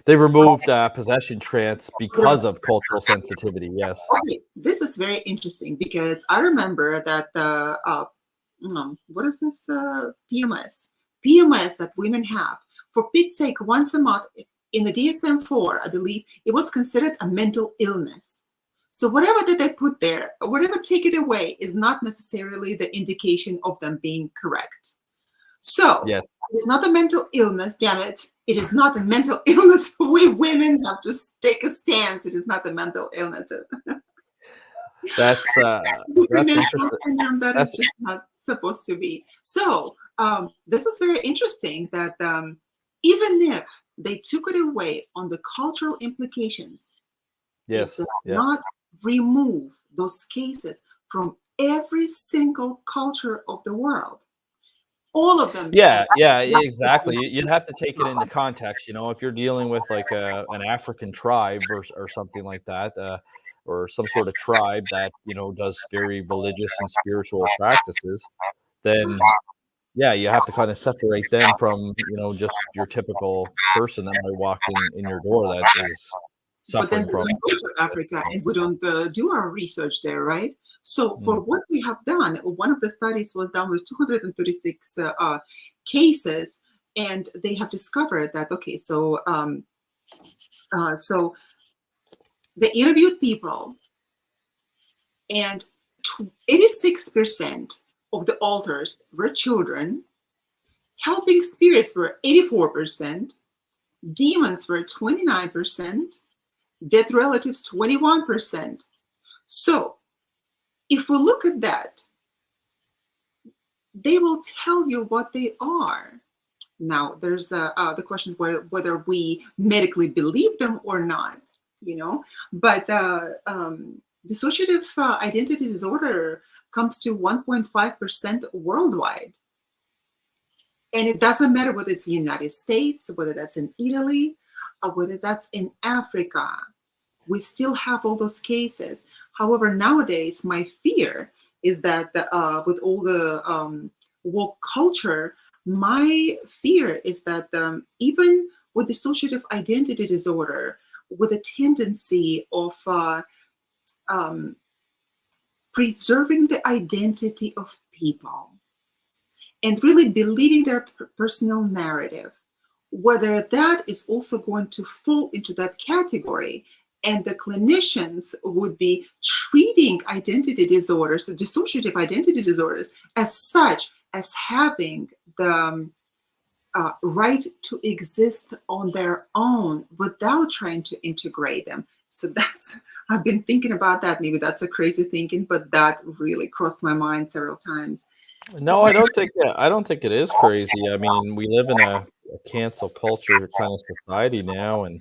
They removed possession trance because of cultural sensitivity. Yes. Okay, this is very interesting because I remember that the what is this PMS that women have, for Pete's sake, once a month in the DSM-4, I believe it was considered a mental illness. So whatever that they put there, whatever take it away, is not necessarily the indication of them being correct. So Yes. it is not a mental illness, damn it. It is not a mental illness. We women have to take a stance. It is not a mental illness. That's Supernatural interesting. syndrome, that is That's just not supposed to be. So this is very interesting that even if they took it away on the cultural implications, it yes. does Yeah. not remove those cases from every single culture of the world. All of them. Yeah, yeah, exactly. You'd have to take it into context, if you're dealing with like an African tribe or something like that, or some sort of tribe that, does very religious and spiritual practices, then yeah, you have to kind of separate them from, just your typical person that might walk in your door that is But then suffering we from. don't go to Africa and we don't do our research there, right? So for Mm, what we have done, one of the studies was done with 236 cases, and they have discovered that, okay, so they interviewed people, and 86% of the altars were children, helping spirits were 84%, demons were 29%, dead relatives 21%. So if we look at that, they will tell you what they are. Now, there's the question whether we medically believe them or not, But dissociative identity disorder comes to 1.5% worldwide. And it doesn't matter whether it's the United States, whether that's in Italy, or whether that's in Africa. We still have all those cases. However, nowadays, my fear is that with all the woke culture, my fear is that even with dissociative identity disorder, with a tendency of um, preserving the identity of people and really believing their personal narrative, whether that is also going to fall into that category, and the clinicians would be treating identity disorders, dissociative identity disorders, as such as having the right to exist on their own without trying to integrate them. So I've been thinking about that. Maybe that's a crazy thinking, but that really crossed my mind several times. No, I don't think it is crazy. I mean, we live in a cancel culture kind of society now, and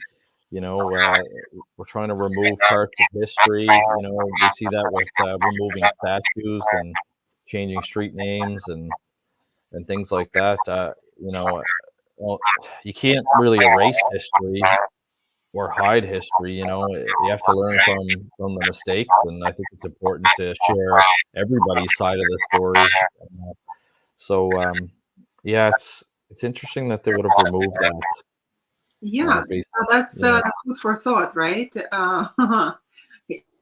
we're trying to remove parts of history. We see that with removing statues and changing street names and things like that. Well, you can't really erase history or hide history. You have to learn from the mistakes, and I think it's important to share everybody's side of the story. So, yeah, it's interesting that they would have removed that, Yeah, based, so that's you know. food for thought, right?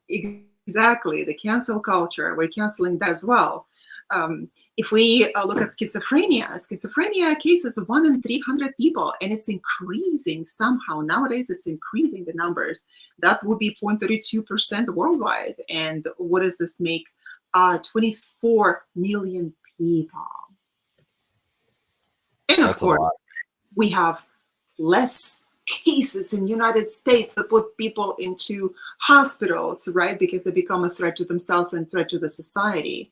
Exactly, the cancel culture. We're canceling that as well. If we look at schizophrenia cases of 1 in 300 people, and it's increasing somehow. Nowadays, it's increasing the numbers. That would be 0.32% worldwide. And what does this make? 24 million people. And of That's a course, lot. we have less cases in the United States that put people into hospitals, right? Because they become a threat to themselves and threat to the society.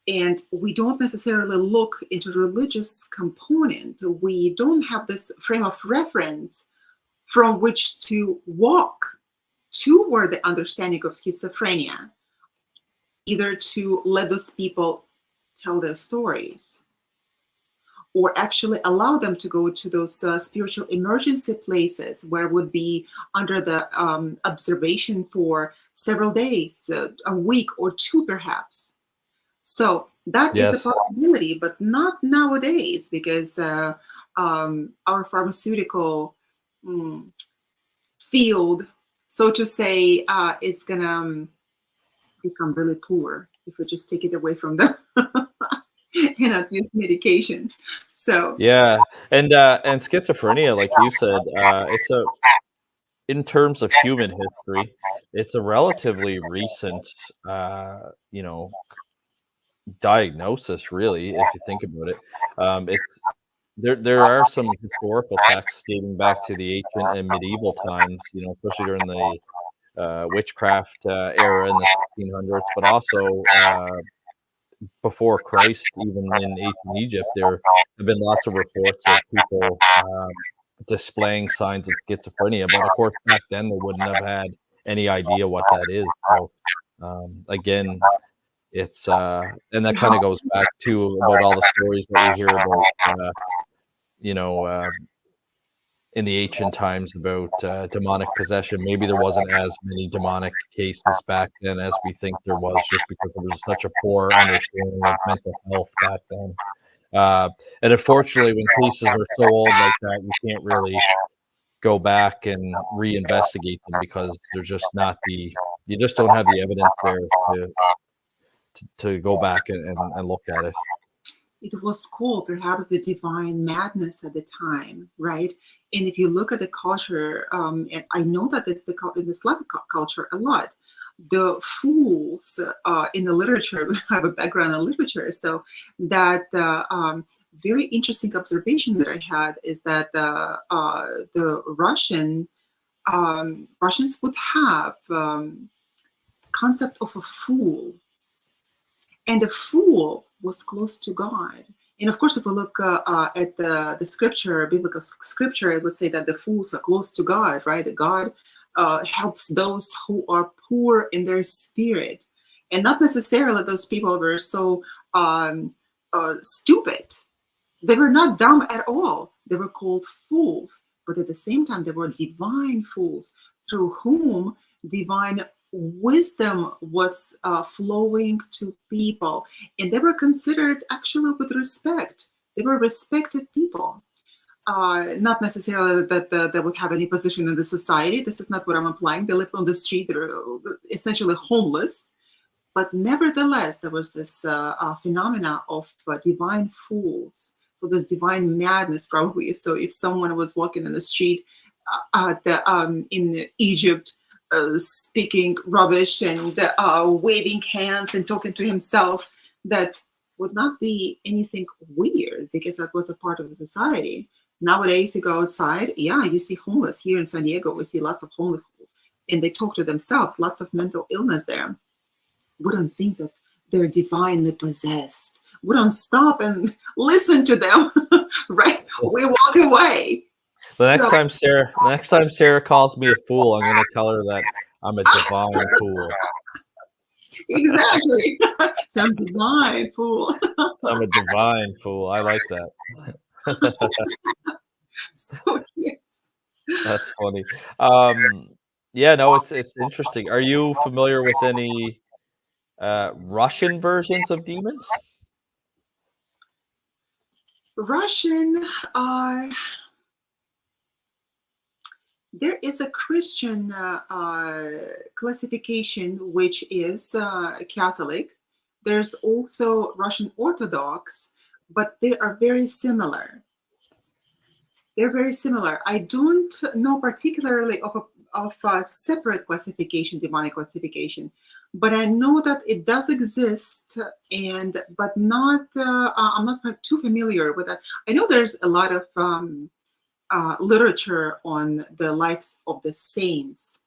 And we don't necessarily look into religious component. We don't have this frame of reference from which to walk toward the understanding of schizophrenia, either to let those people tell their stories or actually allow them to go to those spiritual emergency places where would be under the observation for several days, a week or two perhaps. So that is a Yes. possibility, but not nowadays, because our pharmaceutical field, so to say, is gonna become really poor if we just take it away from them and not use medication. So Yeah, and schizophrenia, like you said, in terms of human history, it's a relatively recent, you know, diagnosis, really, if you think about it. It's there are some historical texts dating back to the ancient and medieval times, you know, especially during the witchcraft era in the 1600s, but also before Christ, even in ancient Egypt, there have been lots of reports of people displaying signs of schizophrenia. But of course, back then they wouldn't have had any idea what that is. So again, it's and that kind of goes back to about all the stories that we hear about, you know, in the ancient times about demonic possession. Maybe there wasn't as many demonic cases back then as we think there was, just because there was such a poor understanding of mental health back then. Uh, and unfortunately, when cases are so old like that, you can't really go back and reinvestigate them because there's just not the you just don't have the evidence there to go back and look at it. It was called perhaps the divine madness at the time, right? And if you look at the culture, and I know that it's in the Slavic culture a lot, the fools in the literature, I have a background in literature, so that very interesting observation that I had is that the Russians would have concept of a fool, and the fool was close to God. And of course, if we look at the scripture, biblical scripture, it would say that the fools are close to God, right? That God helps those who are poor in their spirit. And not necessarily those people were so stupid. They were not dumb at all. They were called fools. But at the same time, they were divine fools through whom divine wisdom was flowing to people. And they were considered actually with respect. They were respected people. Not necessarily that they would have any position in the society. This is not what I'm implying. They lived on the street. They were essentially homeless. But nevertheless, there was this phenomena of divine fools. So this divine madness, probably. So if someone was walking in the street in Egypt, speaking rubbish and waving hands and talking to himself, that would not be anything weird because that was a part of the society. Nowadays, you go outside, yeah, you see homeless. Here in San Diego, we see lots of homeless people, and they talk to themselves, lots of mental illness there. We don't think that they're divinely possessed. We don't stop and listen to them, right? We walk away. The So, next time Sarah calls me a fool, I'm gonna tell her that I'm a divine fool. exactly. Some divine fool. I'm a divine fool. I like that. So, yes. That's funny. Yeah, no, it's interesting. Are you familiar with any Russian versions of demons? Russian, there is a Christian classification which is Catholic. There's also Russian Orthodox, but they are very similar. They're very similar. I don't know particularly of a separate classification, demonic classification, but I know that it does exist, and but not. I'm not too familiar with that. I know there's a lot of literature on the lives of the saints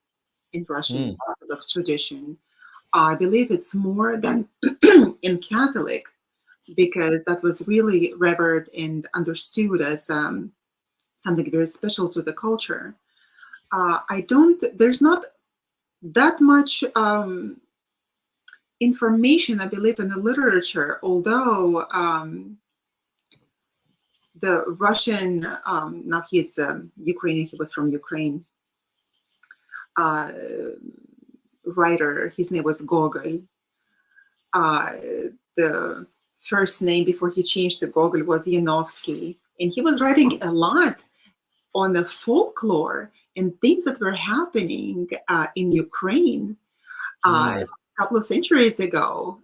in Russian Orthodox tradition. I believe it's more than in Catholic because that was really revered and understood as something very special to the culture. There's not that much information, I believe, in the literature, although the Russian, now he's Ukrainian, he was from Ukraine, writer, his name was Gogol. The first name before he changed to Gogol was Yanovsky. And he was writing a lot on the folklore and things that were happening in Ukraine a couple of centuries ago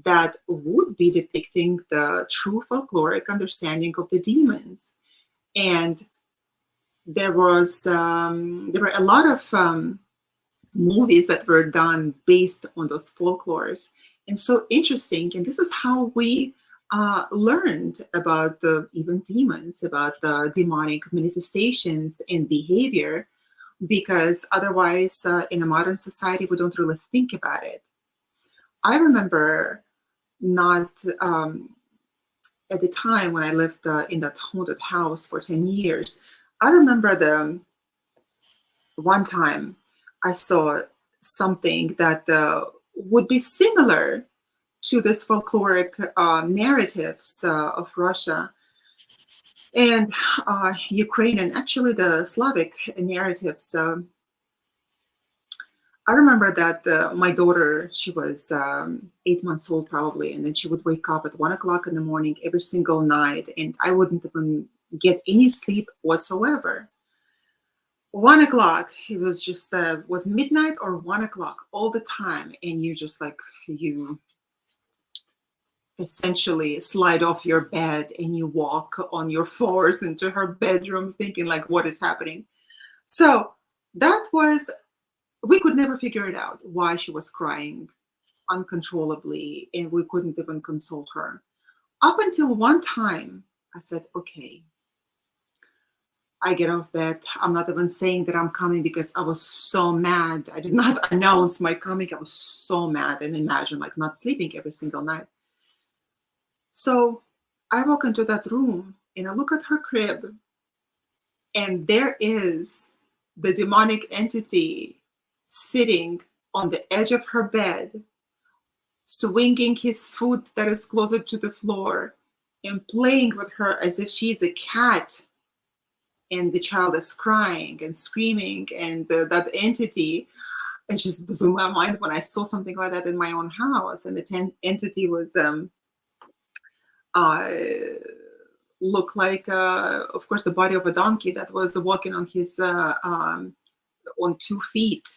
that would be depicting the true folkloric understanding of the demons. And there were a lot of movies that were done based on those folklores. and so interesting. And this is how we learned about the even demons, about the demonic manifestations and behavior, because otherwise, in a modern society, we don't really think about it. I remember not at the time when I lived in that haunted house for 10 years. I remember the one time I saw something that would be similar to this folkloric narratives of Russia and Ukraine, and actually the Slavic narratives. I remember that my daughter, she was 8 months old probably, and then she would wake up at 1 o'clock in the morning every single night, and I wouldn't even get any sleep whatsoever. 1 o'clock, it was just was midnight or 1 o'clock all the time, and you just like you essentially slide off your bed and you walk on your floors into her bedroom, thinking like, what is happening? So that was, we could never figure it out why she was crying uncontrollably, and we couldn't even console her. Up until one time, I said, okay, I get off bed. I'm not even saying that I'm coming because I was so mad. I did not announce my coming. I was so mad, and imagine like not sleeping every single night. So I walk into that room and I look at her crib, and there is the demonic entity sitting on the edge of her bed, swinging his foot that is closer to the floor and playing with her as if she's a cat. And the child is crying and screaming, and that entity, it just blew my mind when I saw something like that in my own house. And the entity was uh, looked like, of course, the body of a donkey that was walking on his on 2 feet,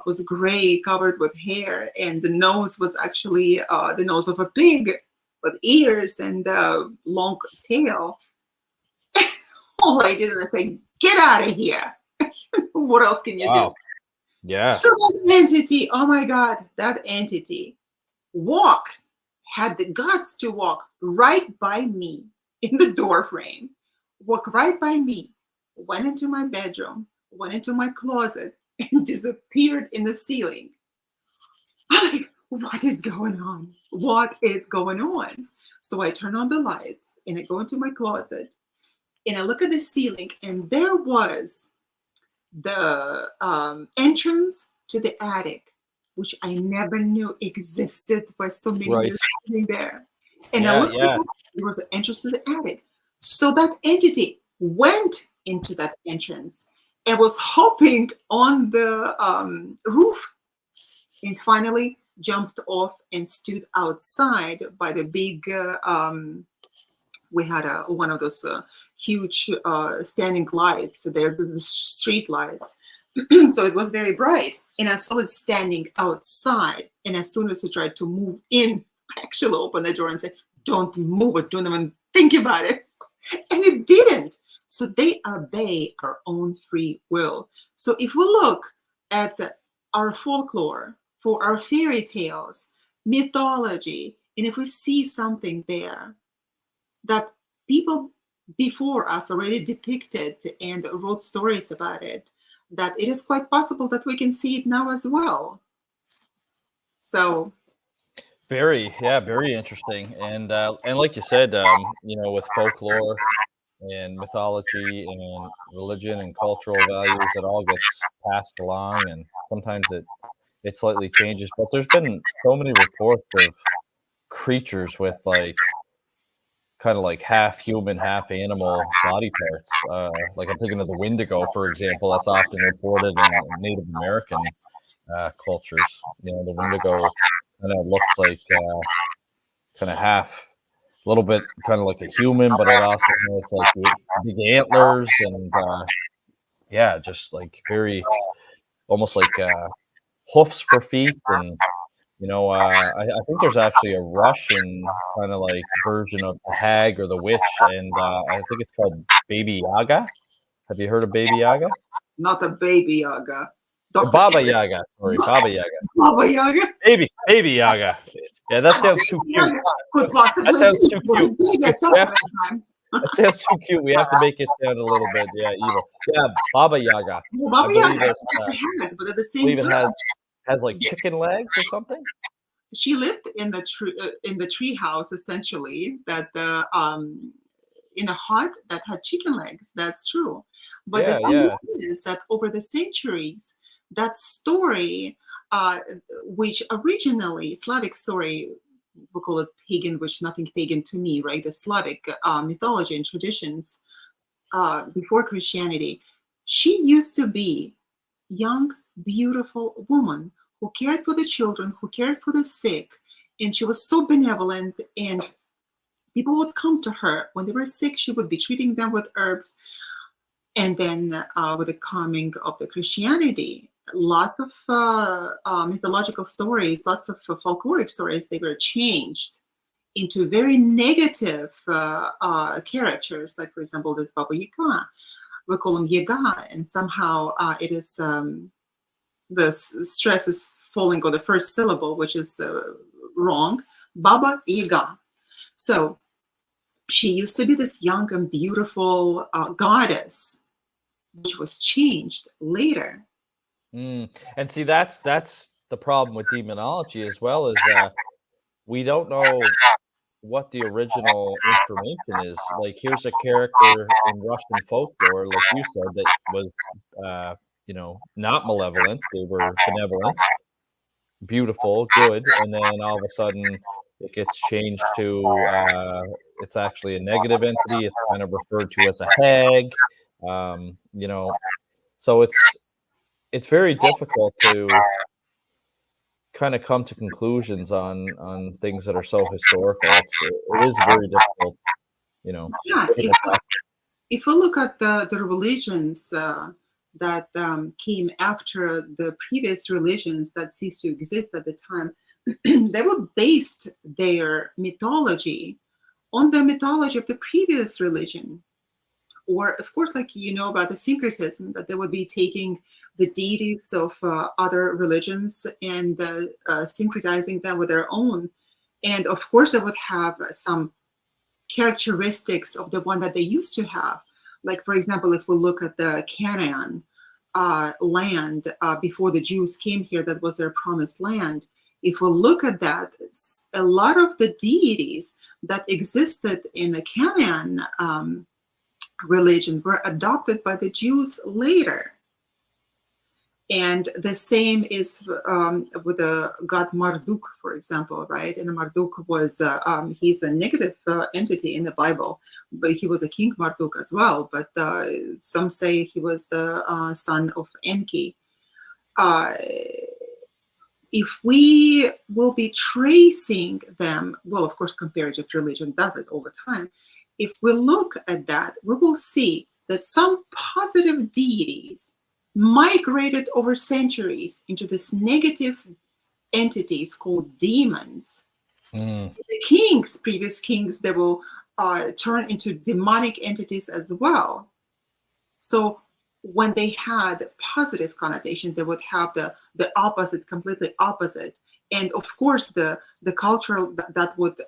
was gray, covered with hair, and the nose was actually the nose of a pig with ears and long tail. All I did is say, get out of here. What else can you do? Wow. Yeah. So that entity, oh my God, that entity had the guts to walk right by me in the door frame, walk right by me, went into my bedroom, went into my closet, and disappeared in the ceiling. I'm like, what is going on? What is going on? So I turn on the lights and I go into my closet and I look at the ceiling, and there was the entrance to the attic, which I never knew existed for so many Right. years living there. And I Yeah. looked at Yeah. it, there was an entrance to the attic. So that entity went into that entrance and was hopping on the roof, and finally jumped off and stood outside by the big we had one of those huge standing lights there, the street lights. So it was very bright, and I saw it standing outside, and as soon as he tried to move in, I actually opened the door and said, don't move it, don't even think about it. And it didn't. So they obey our own free will. So if we look at our folklore, for our fairy tales, mythology, and if we see something there that people before us already depicted and wrote stories about it, that it is quite possible that we can see it now as well. So Very, yeah, very interesting. And like you said, with folklore and mythology and religion and cultural values, it all gets passed along, and sometimes it slightly changes. But there's been so many reports of creatures with like kind of like half human, half animal body parts. Like I'm thinking of the Wendigo, for example. That's often reported in Native American cultures. The Wendigo kind of looks like kind of half, a little bit kind of like a human, but it also has like big antlers and yeah, just like very almost like hoofs for feet. And I think there's actually a Russian kind of like version of the hag or the witch, and I think it's called Baby Yaga. Have you heard of Baby Yaga? not a baby Yaga. Dr. Baba Eric. Yaga. Sorry, Baba Yaga. Baba Yaga. Baby Yaga. Yeah, that sounds too cute. Yaga could That possibly sounds be too was a cute. baby at some Yeah, point in time. that sounds too cute. We have to make it sound a little bit, yeah, evil. Yeah, Baba Yaga. Well, I Baba Yaga believe it. is the head, but at the same Believe it time, has like chicken legs or something. she lived in the tree house essentially that in a hut that had chicken legs. That's true. But the Yeah, thing yeah. is that over the centuries, that story, uh, which originally Slavic story, we call it pagan, which nothing pagan to me, right? The Slavic mythology and traditions before Christianity, she used to be young, beautiful woman who cared for the children, who cared for the sick, and she was so benevolent. And people would come to her when they were sick. She would be treating them with herbs. And then with the coming of the Christianity, lots of mythological stories, lots of folkloric stories, they were changed into very negative characters, like, for example, this Baba Yaga. We call him Yaga, and somehow it is the stress is falling on the first syllable, which is wrong. Baba Yaga. So she used to be this young and beautiful goddess, which was changed later. Mm. And see, that's the problem with demonology as well, is we don't know what the original information is. Like, here's a character in Russian folklore, like you said, that was, uh, not malevolent. They were benevolent, beautiful, good, and then all of a sudden it gets changed to it's actually a negative entity. It's kind of referred to as a hag. Um, you know, so it's very difficult to kind of come to conclusions on things that are so historical. It is very difficult, Yeah, difficult task. if we look at the religions that came after the previous religions that ceased to exist at the time, they were based their mythology on the mythology of the previous religion. Or, of course, like about the syncretism, that they would be taking the deities of other religions and syncretizing them with their own. And of course, they would have some characteristics of the one that they used to have. Like, for example, if we look at the Canaan land before the Jews came here, that was their promised land. If we look at that, a lot of the deities that existed in the Canaan religion were adopted by the Jews later. And the same is with the god Marduk, for example, right? And Marduk was, he's a negative entity in the Bible, but he was a king Marduk as well. But some say he was the son of Enki. If we will be tracing them, well, of course, comparative religion does it all the time. If we look at that, we will see that some positive deities migrated over centuries into this negative entities called demons. Mm. The kings, previous kings, they will turn into demonic entities as well. So when they had positive connotation, they would have the opposite, completely opposite. And of course, the culture that would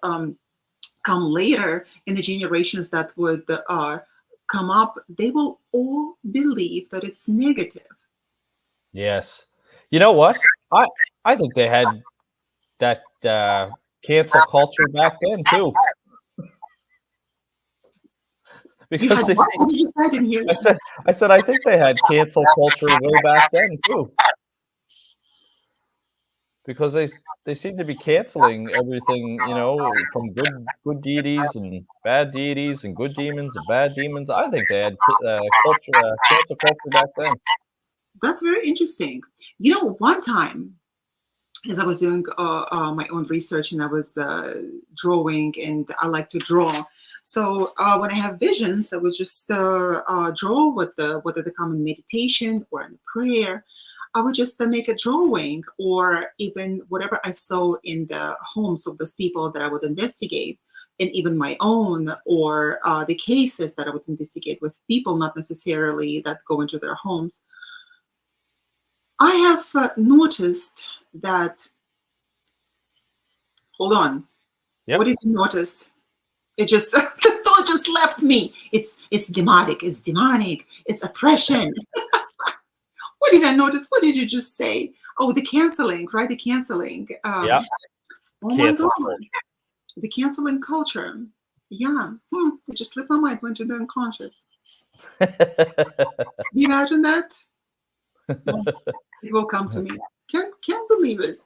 come later in the generations that would come up, they will all believe that it's negative. Yes. You know what? I think they had that cancel culture back then too, You because had they what? see. What did you say? I didn't hear I that. said I said I think they had cancel culture way back then too, because they seem to be canceling everything, from good deities and bad deities and good demons and bad demons. I think they had culture cancel culture back then. That's very interesting. One time, as I was doing my own research and I was drawing, and I like to draw. So when I have visions, I would just draw whether they come in meditation or in prayer. I would just make a drawing, or even whatever I saw in the homes of those people that I would investigate, and even my own, or the cases that I would investigate with people, not necessarily that go into their homes. I have noticed that. Hold on. What Yep. did you notice? It just the thought just left me. It's demonic. It's demonic. It's oppression. What did I notice? What did you just say? Oh, the canceling, right? The canceling. Yep. Oh my Cancel God, the canceling culture. Yeah, it just slipped my mind. Went to the unconscious. culture. Can you imagine that? Well, it will come to me. Can't believe it.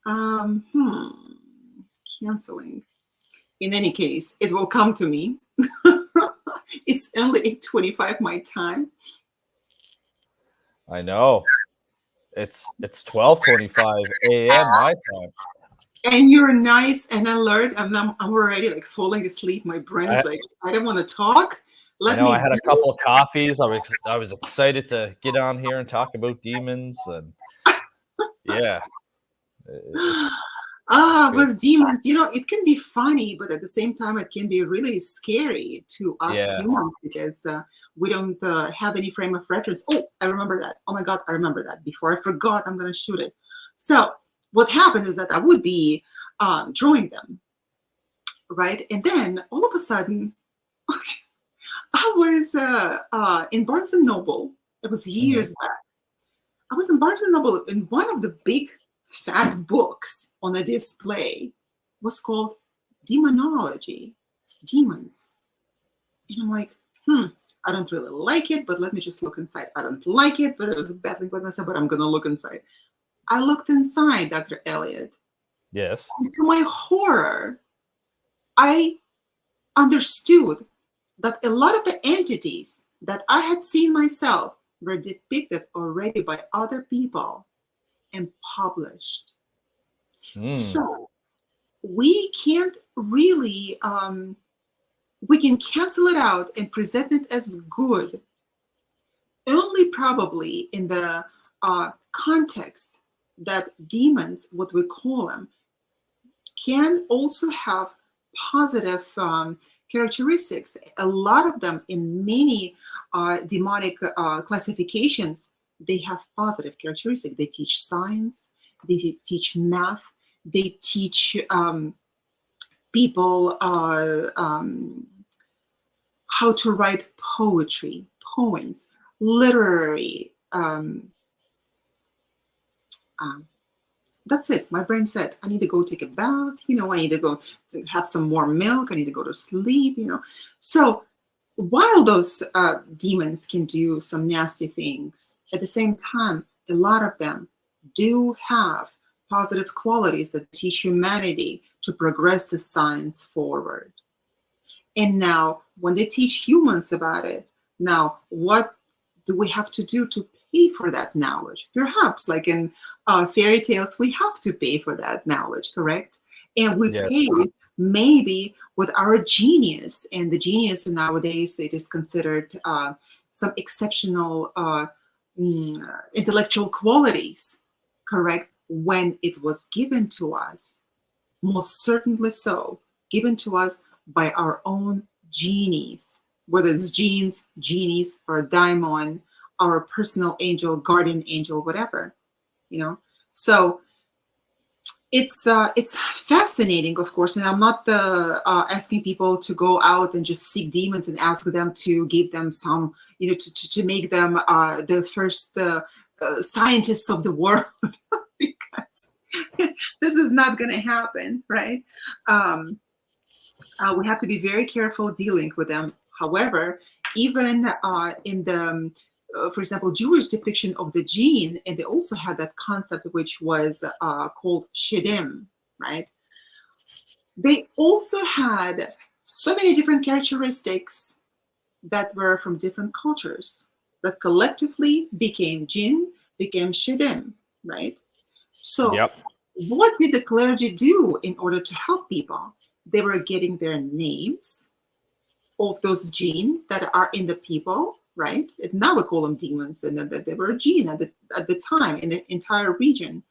Um, hmm, Canceling. In any case, it will come to me. It's only 8:25 my time. I know. It's 12:25 a.m. my time. And you're nice and alert. I'm already like falling asleep. My brain is I like, I don't want to talk. I Let know I me had a be. couple of coffees. I was excited to get on here and talk about demons, and yeah, it's good. With demons, it can be funny, but at the same time, it can be really scary to us Yeah. humans because we don't have any frame of reference. Oh, I remember that. Oh my God, I remember that. Before I forgot, I'm going to shoot it. So, what happened is that I would be drawing them, right? And then all of a sudden, I was in Barnes and Noble. It was Mhm. years back. I was in Barnes and Noble, and one of the big fat books on the display was called Demonology, Demons. And I'm like, I don't really like it, but let me just look inside. I don't like it, but it was battling with myself, but I'm gonna look inside. I looked inside, Dr. Elliott, Yes. and to my horror, I understood that a lot of the entities that I had seen myself were depicted already by other people and published. Mm. So we can't really, we can cancel it out and present it as good only probably in the context that demons, what we call them, can also have positive characteristics. A lot of them in many demonic classifications, they have positive characteristics. They teach science, they teach math, they teach people how to write poetry, poems, literary. Um, that's it. My brain said, I need to go take a bath. I need to go have some warm milk. I need to go to sleep. So while those demons can do some nasty things, at the same time, a lot of them do have positive qualities that teach humanity to progress the science forward. And now, when they teach humans about it, now what do we have to do to pay for that knowledge? Perhaps, like in fairy tales, we have to pay for that knowledge, correct? And we Yes. pay maybe with our genius, and the genius nowadays they just considered some exceptional intellectual qualities, correct? When it was given to us, most certainly so, given to us by our own genies, whether it's genes, genies, or a daimon, our personal angel, guardian angel, whatever, you know. So it's fascinating, of course, and I'm not asking people to go out and just seek demons and ask them to give them some, to make them the first scientists of the world, because this is not going to happen, right? Um, we have to be very careful dealing with them. However, even in the, for example, Jewish depiction of the jinn, and they also had that concept which was called shedim, right? They also had so many different characteristics that were from different cultures that collectively became jinn, became shedim, right? So, Yep. what did the clergy do in order to help people? They were getting their names of those genes that are in the people, right? And now we call them demons, and that they were a gene at the time in the entire region.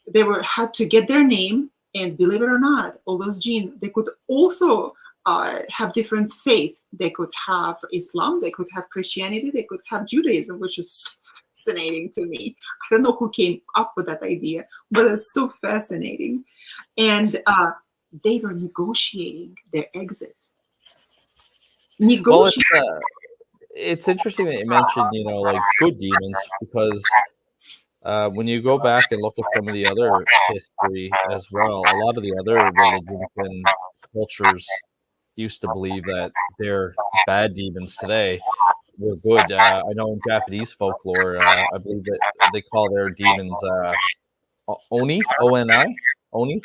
They had to get their name, and believe it or not, all those genes, they could also have different faith. They could have Islam, they could have Christianity, they could have Judaism, which is fascinating to me. I don't know who came up with that idea, but it's so fascinating. And they were negotiating their exit. Well, Negotiating. it's interesting that you mentioned, like good demons, because when you go back and look at some of the other history as well, a lot of the other religions and cultures used to believe that their bad demons today were good. I know in Japanese folklore, I believe that they call their demons Oni, O-N-I, Oni.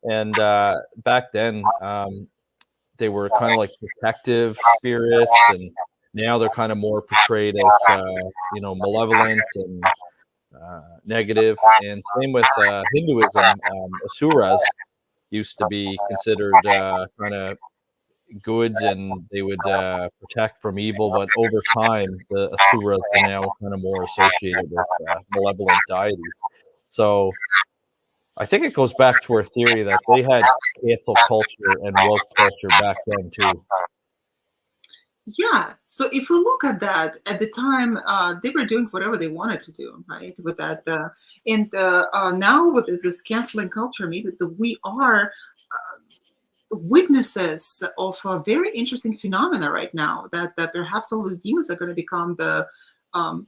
And back then, they were kind of like protective spirits, and now they're kind of more portrayed as, malevolent and negative. And same with Hinduism. Asuras used to be considered kind of good, and they would protect from evil. But over time, the asuras are now kind of more associated with malevolent deities. So I think it goes back to our theory that they had cancel culture and woke culture back then too. Yeah. So if we look at that, at the time, they were doing whatever they wanted to do, right? With that, and now with this canceling culture, maybe we are witnesses of a very interesting phenomena right now. That perhaps all these demons are going to become the um,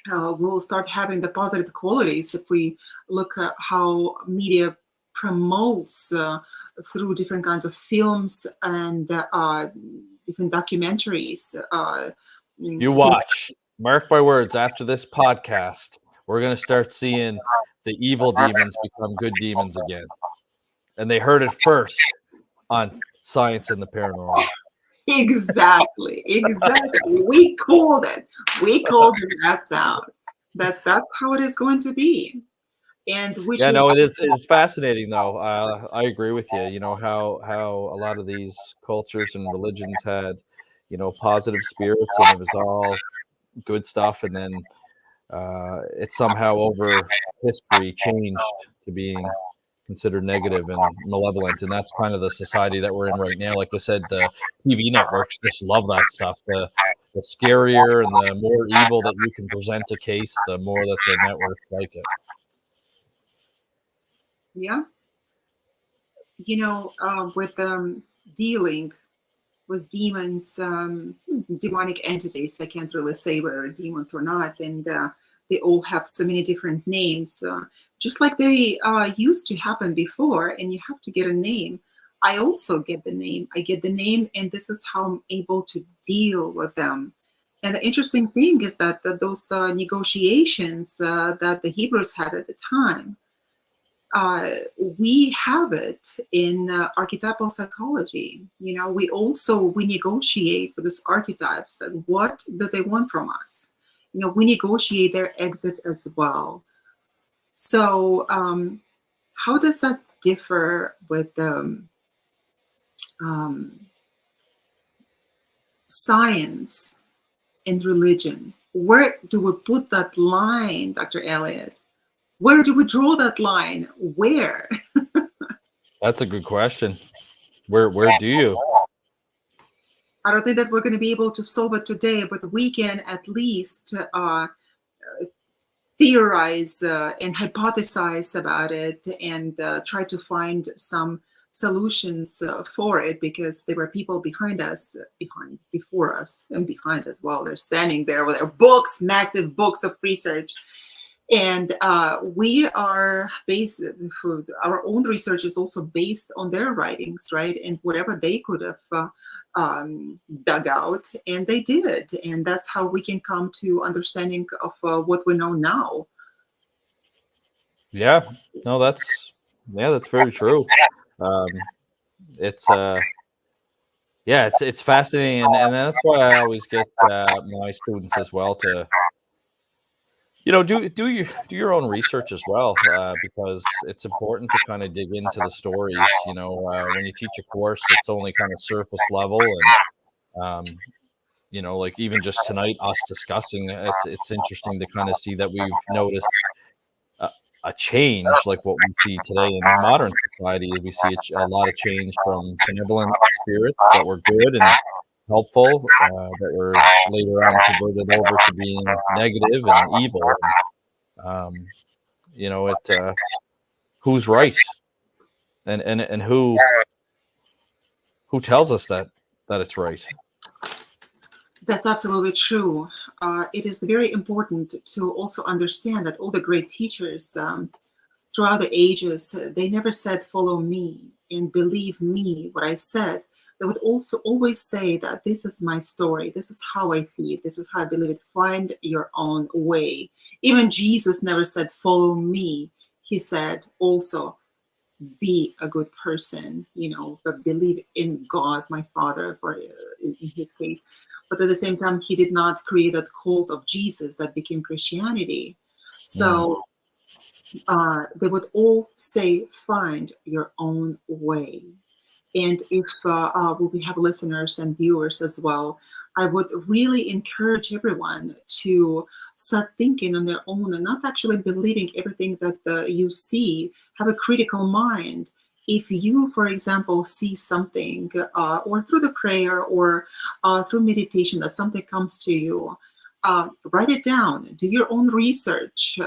we'll start having the positive qualities if we look at how media promotes through different kinds of films and different documentaries. You watch. Mark my words, after this podcast, we're going to start seeing the evil demons become good demons again. And they heard it first on Science and the Paranormal. Exactly, exactly. We called it. We called it. That's out. That's how it is going to be, and which Yeah, no, is it's fascinating though. I agree with you. You know how a lot of these cultures and religions had, positive spirits, and it was all good stuff, and then it somehow over history changed to being considered negative and malevolent, and that's kind of the society that we're in right now. Like I said, the TV networks just love that stuff. The scarier and the more evil that you can present a case, the more that the networks like it. yeah. With dealing with demons, demonic entities. I can't really say whether demons or not, and they all have so many different names, just like they used to happen before. And you have to get a name. I also get the name. I get the name, and this is how I'm able to deal with them. And the interesting thing is that those negotiations that the Hebrews had at the time, we have it in archetypal psychology. We negotiate for these archetypes that what do they want from us. We negotiate their exit as well. So how does that differ with um, science and religion? Where do we put that line, Dr. Elliott? Where do we draw that line? Where? That's a good question. Where do you? I don't think that we're going to be able to solve it today, but we can at least theorize and hypothesize about it, and try to find some solutions for it, because there were people before us, and behind as well. They're standing there with their books, massive books of research. And we are based, our own research is also based on their writings, right? And whatever they could have dug out, and they did. And that's how we can come to understanding of what we know now. Yeah, no, that's very true. Um, it's yeah, it's fascinating, and that's why I always get my students as well to do your own research as well, because it's important to kind of dig into the stories. When you teach a course, it's only kind of surface level, and like even just tonight, us discussing it's interesting to kind of see that we've noticed a, a change, like what we see today in modern society. We see a lot of change from benevolent spirits that were good and helpful that were later on converted over to being negative and evil. And, you know, who's right, and who tells us that it's right? That's absolutely true. It is very important to also understand that all the great teachers throughout the ages, they never said, follow me and believe me, what I said. They would also always say that this is my story. This is how I see it. This is how I believe it. Find your own way. Even Jesus never said, follow me. He said also, be a good person, but believe in God, my Father, for in his case. But at the same time, he did not create that cult of Jesus that became Christianity. So they would all say, find your own way. And if we have listeners and viewers as well, I would really encourage everyone to start thinking on their own and not actually believing everything that you see. Have a critical mind. If you, for example, see something, or through the prayer or through meditation, that something comes to you, write it down, do your own research,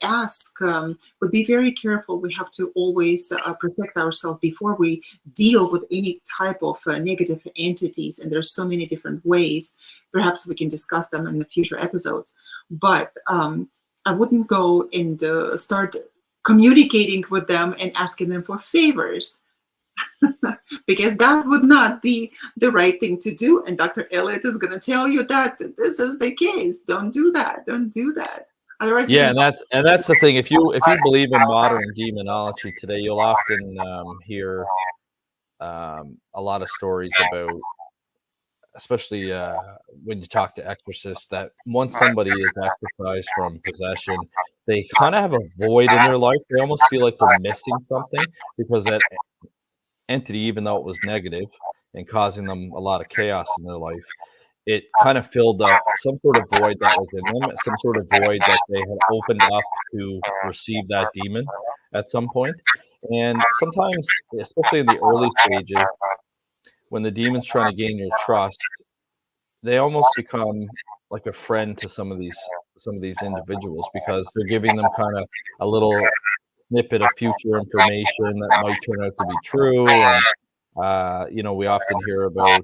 ask, but be very careful. We have to always protect ourselves before we deal with any type of negative entities. And there's so many different ways. Perhaps we can discuss them in the future episodes. But I wouldn't go and start communicating with them and asking them for favors. Because that would not be the right thing to do. And Dr. Elliott is going to tell you that this is the case. Don't do that. Don't do that. Otherwise, Yeah, and that's the thing. If you believe in modern demonology today, you'll often hear a lot of stories about, especially when you talk to exorcists, that once somebody is exorcised from possession, they kind of have a void in their life. They almost feel like they're missing something because that entity, even though it was negative and causing them a lot of chaos in their life, it kind of filled up some sort of void that was in them, some sort of void that they had opened up to receive that demon at some point. And sometimes, especially in the early stages, when the demon's trying to gain your trust, they almost become like a friend to some of these individuals because they're giving them kind of a little snippet of future information that might turn out to be true. And we often hear about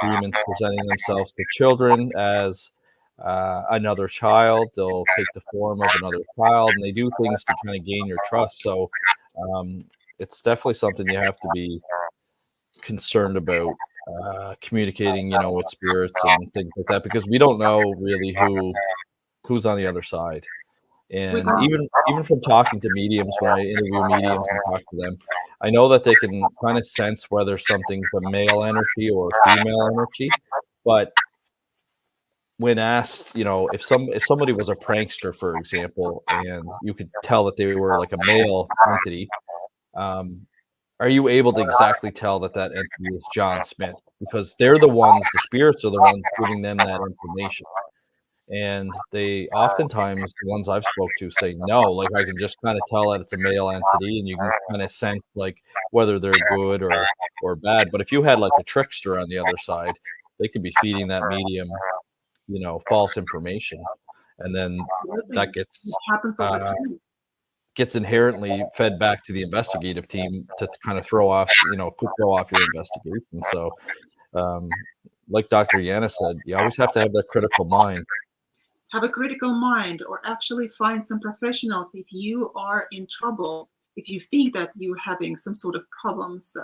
demons presenting themselves to children as another child. They'll take the form of another child, and they do things to kind of gain your trust. So it's definitely something you have to be concerned about, communicating, with spirits and things like that, because we don't know really who's on the other side. we And don't. even from talking to mediums, when I interview mediums and talk to them, I know that they can kind of sense whether something's a male energy or a female energy. But when asked, if somebody was a prankster, for example, and you could tell that they were like a male entity, um, are you able to exactly tell that that entity is John Smith? Because they're the ones, the spirits are the ones giving them that information. And they oftentimes, the ones I've spoke to, say no. Like, I can just kind of tell that it's a male entity, and you can kind of sense like whether they're good or bad. But if you had like a trickster on the other side, they could be feeding that medium, false information, and then Absolutely. that It happens all the time. gets inherently fed back to the investigative team to kind of throw off, could throw off your investigation. So, um, like Dr. Yana said, you always have to have that critical mind. Have a critical mind, or actually find some professionals if you are in trouble. If you think that you're having some sort of problems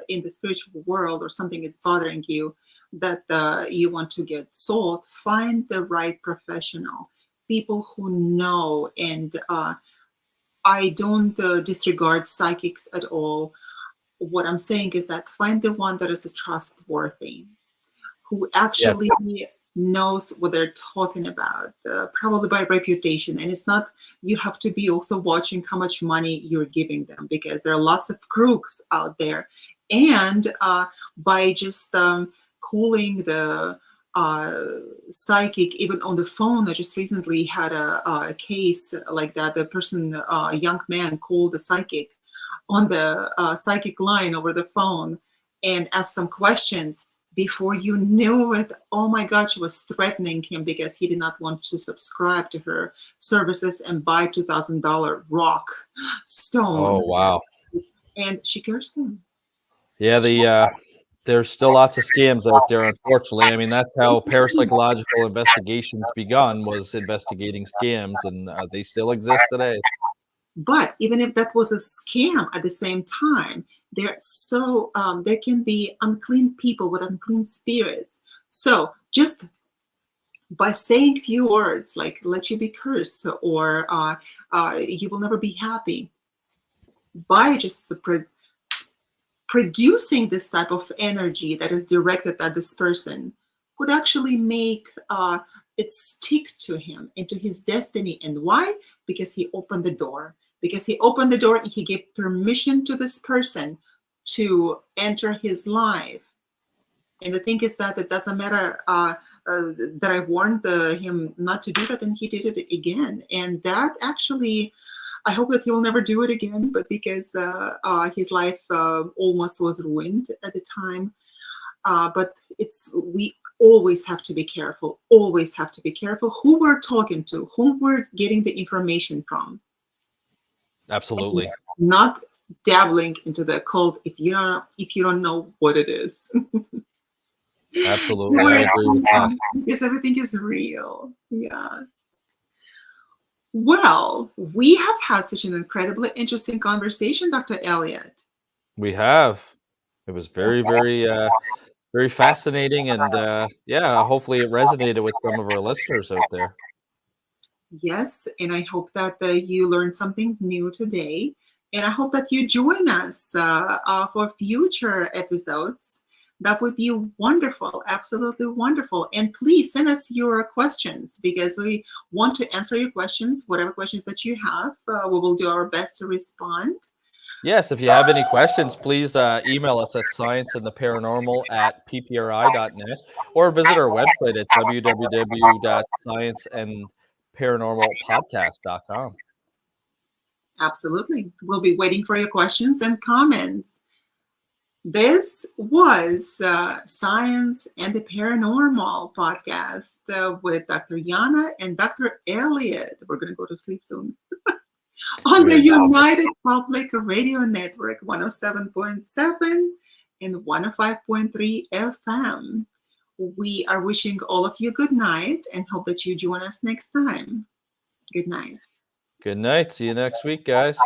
in the spiritual world, or something is bothering you that you want to get solved, find the right professional, people who know. And I don't disregard psychics at all. What I'm saying is that find the one that is trustworthy, who Yes. actually knows what they're talking about, probably by reputation. And it's not, you have to be also watching how much money you're giving them, because there are lots of crooks out there. And by just calling the psychic, even on the phone. I just recently had a case like that. The person, a young man, called the psychic on the psychic line over the phone and asked some questions. Before you knew it, oh my God, she was threatening him because he did not want to subscribe to her services and buy $2,000 rock Oh, stone. wow. And she cursed him. Yeah, there's still lots of scams out there, unfortunately. I mean, that's how parapsychological investigations begun, was investigating scams, and they still exist today. But even if that was a scam, at the same time, there can be unclean people with unclean spirits. So just by saying few words like "let you be cursed" or "you will never be happy," by just producing this type of energy that is directed at this person, could actually make it stick to him and to his destiny. And why? Because he opened the door. Because he opened the door and he gave permission to this person to enter his life. And the thing is that it doesn't matter that I warned him not to do that, and he did it again. And that actually, I hope that he will never do it again, but because his life almost was ruined at the time. But we always have to be careful, always have to be careful who we're talking to, whom we're getting the information from. Absolutely. Not dabbling into the occult if you don't know what it is. Absolutely. I agree with that. Because everything is real. Yeah. Well, we have had such an incredibly interesting conversation, Dr. Elliott. We have. It was very, very, very fascinating, and yeah, hopefully it resonated with some of our listeners out there. Yes, and I hope that you learned something new today. And I hope that you join us for future episodes. That would be wonderful, absolutely wonderful. And please send us your questions because we want to answer your questions, whatever questions that you have. We will do our best to respond. Yes, if you have any questions, please email us at scienceandtheParanormal@ppri.net or visit our website at www.scienceandparanormalpodcast.com. Absolutely. We'll be waiting for your questions and comments. This was Science and the Paranormal podcast with Dr. Yana and Dr. Elliott. We're going to go to sleep soon. On the United Public Radio Network 107.7 and 105.3 FM. We are wishing all of you good night and hope that you join us next time. Good night. Good night. See you next week, guys.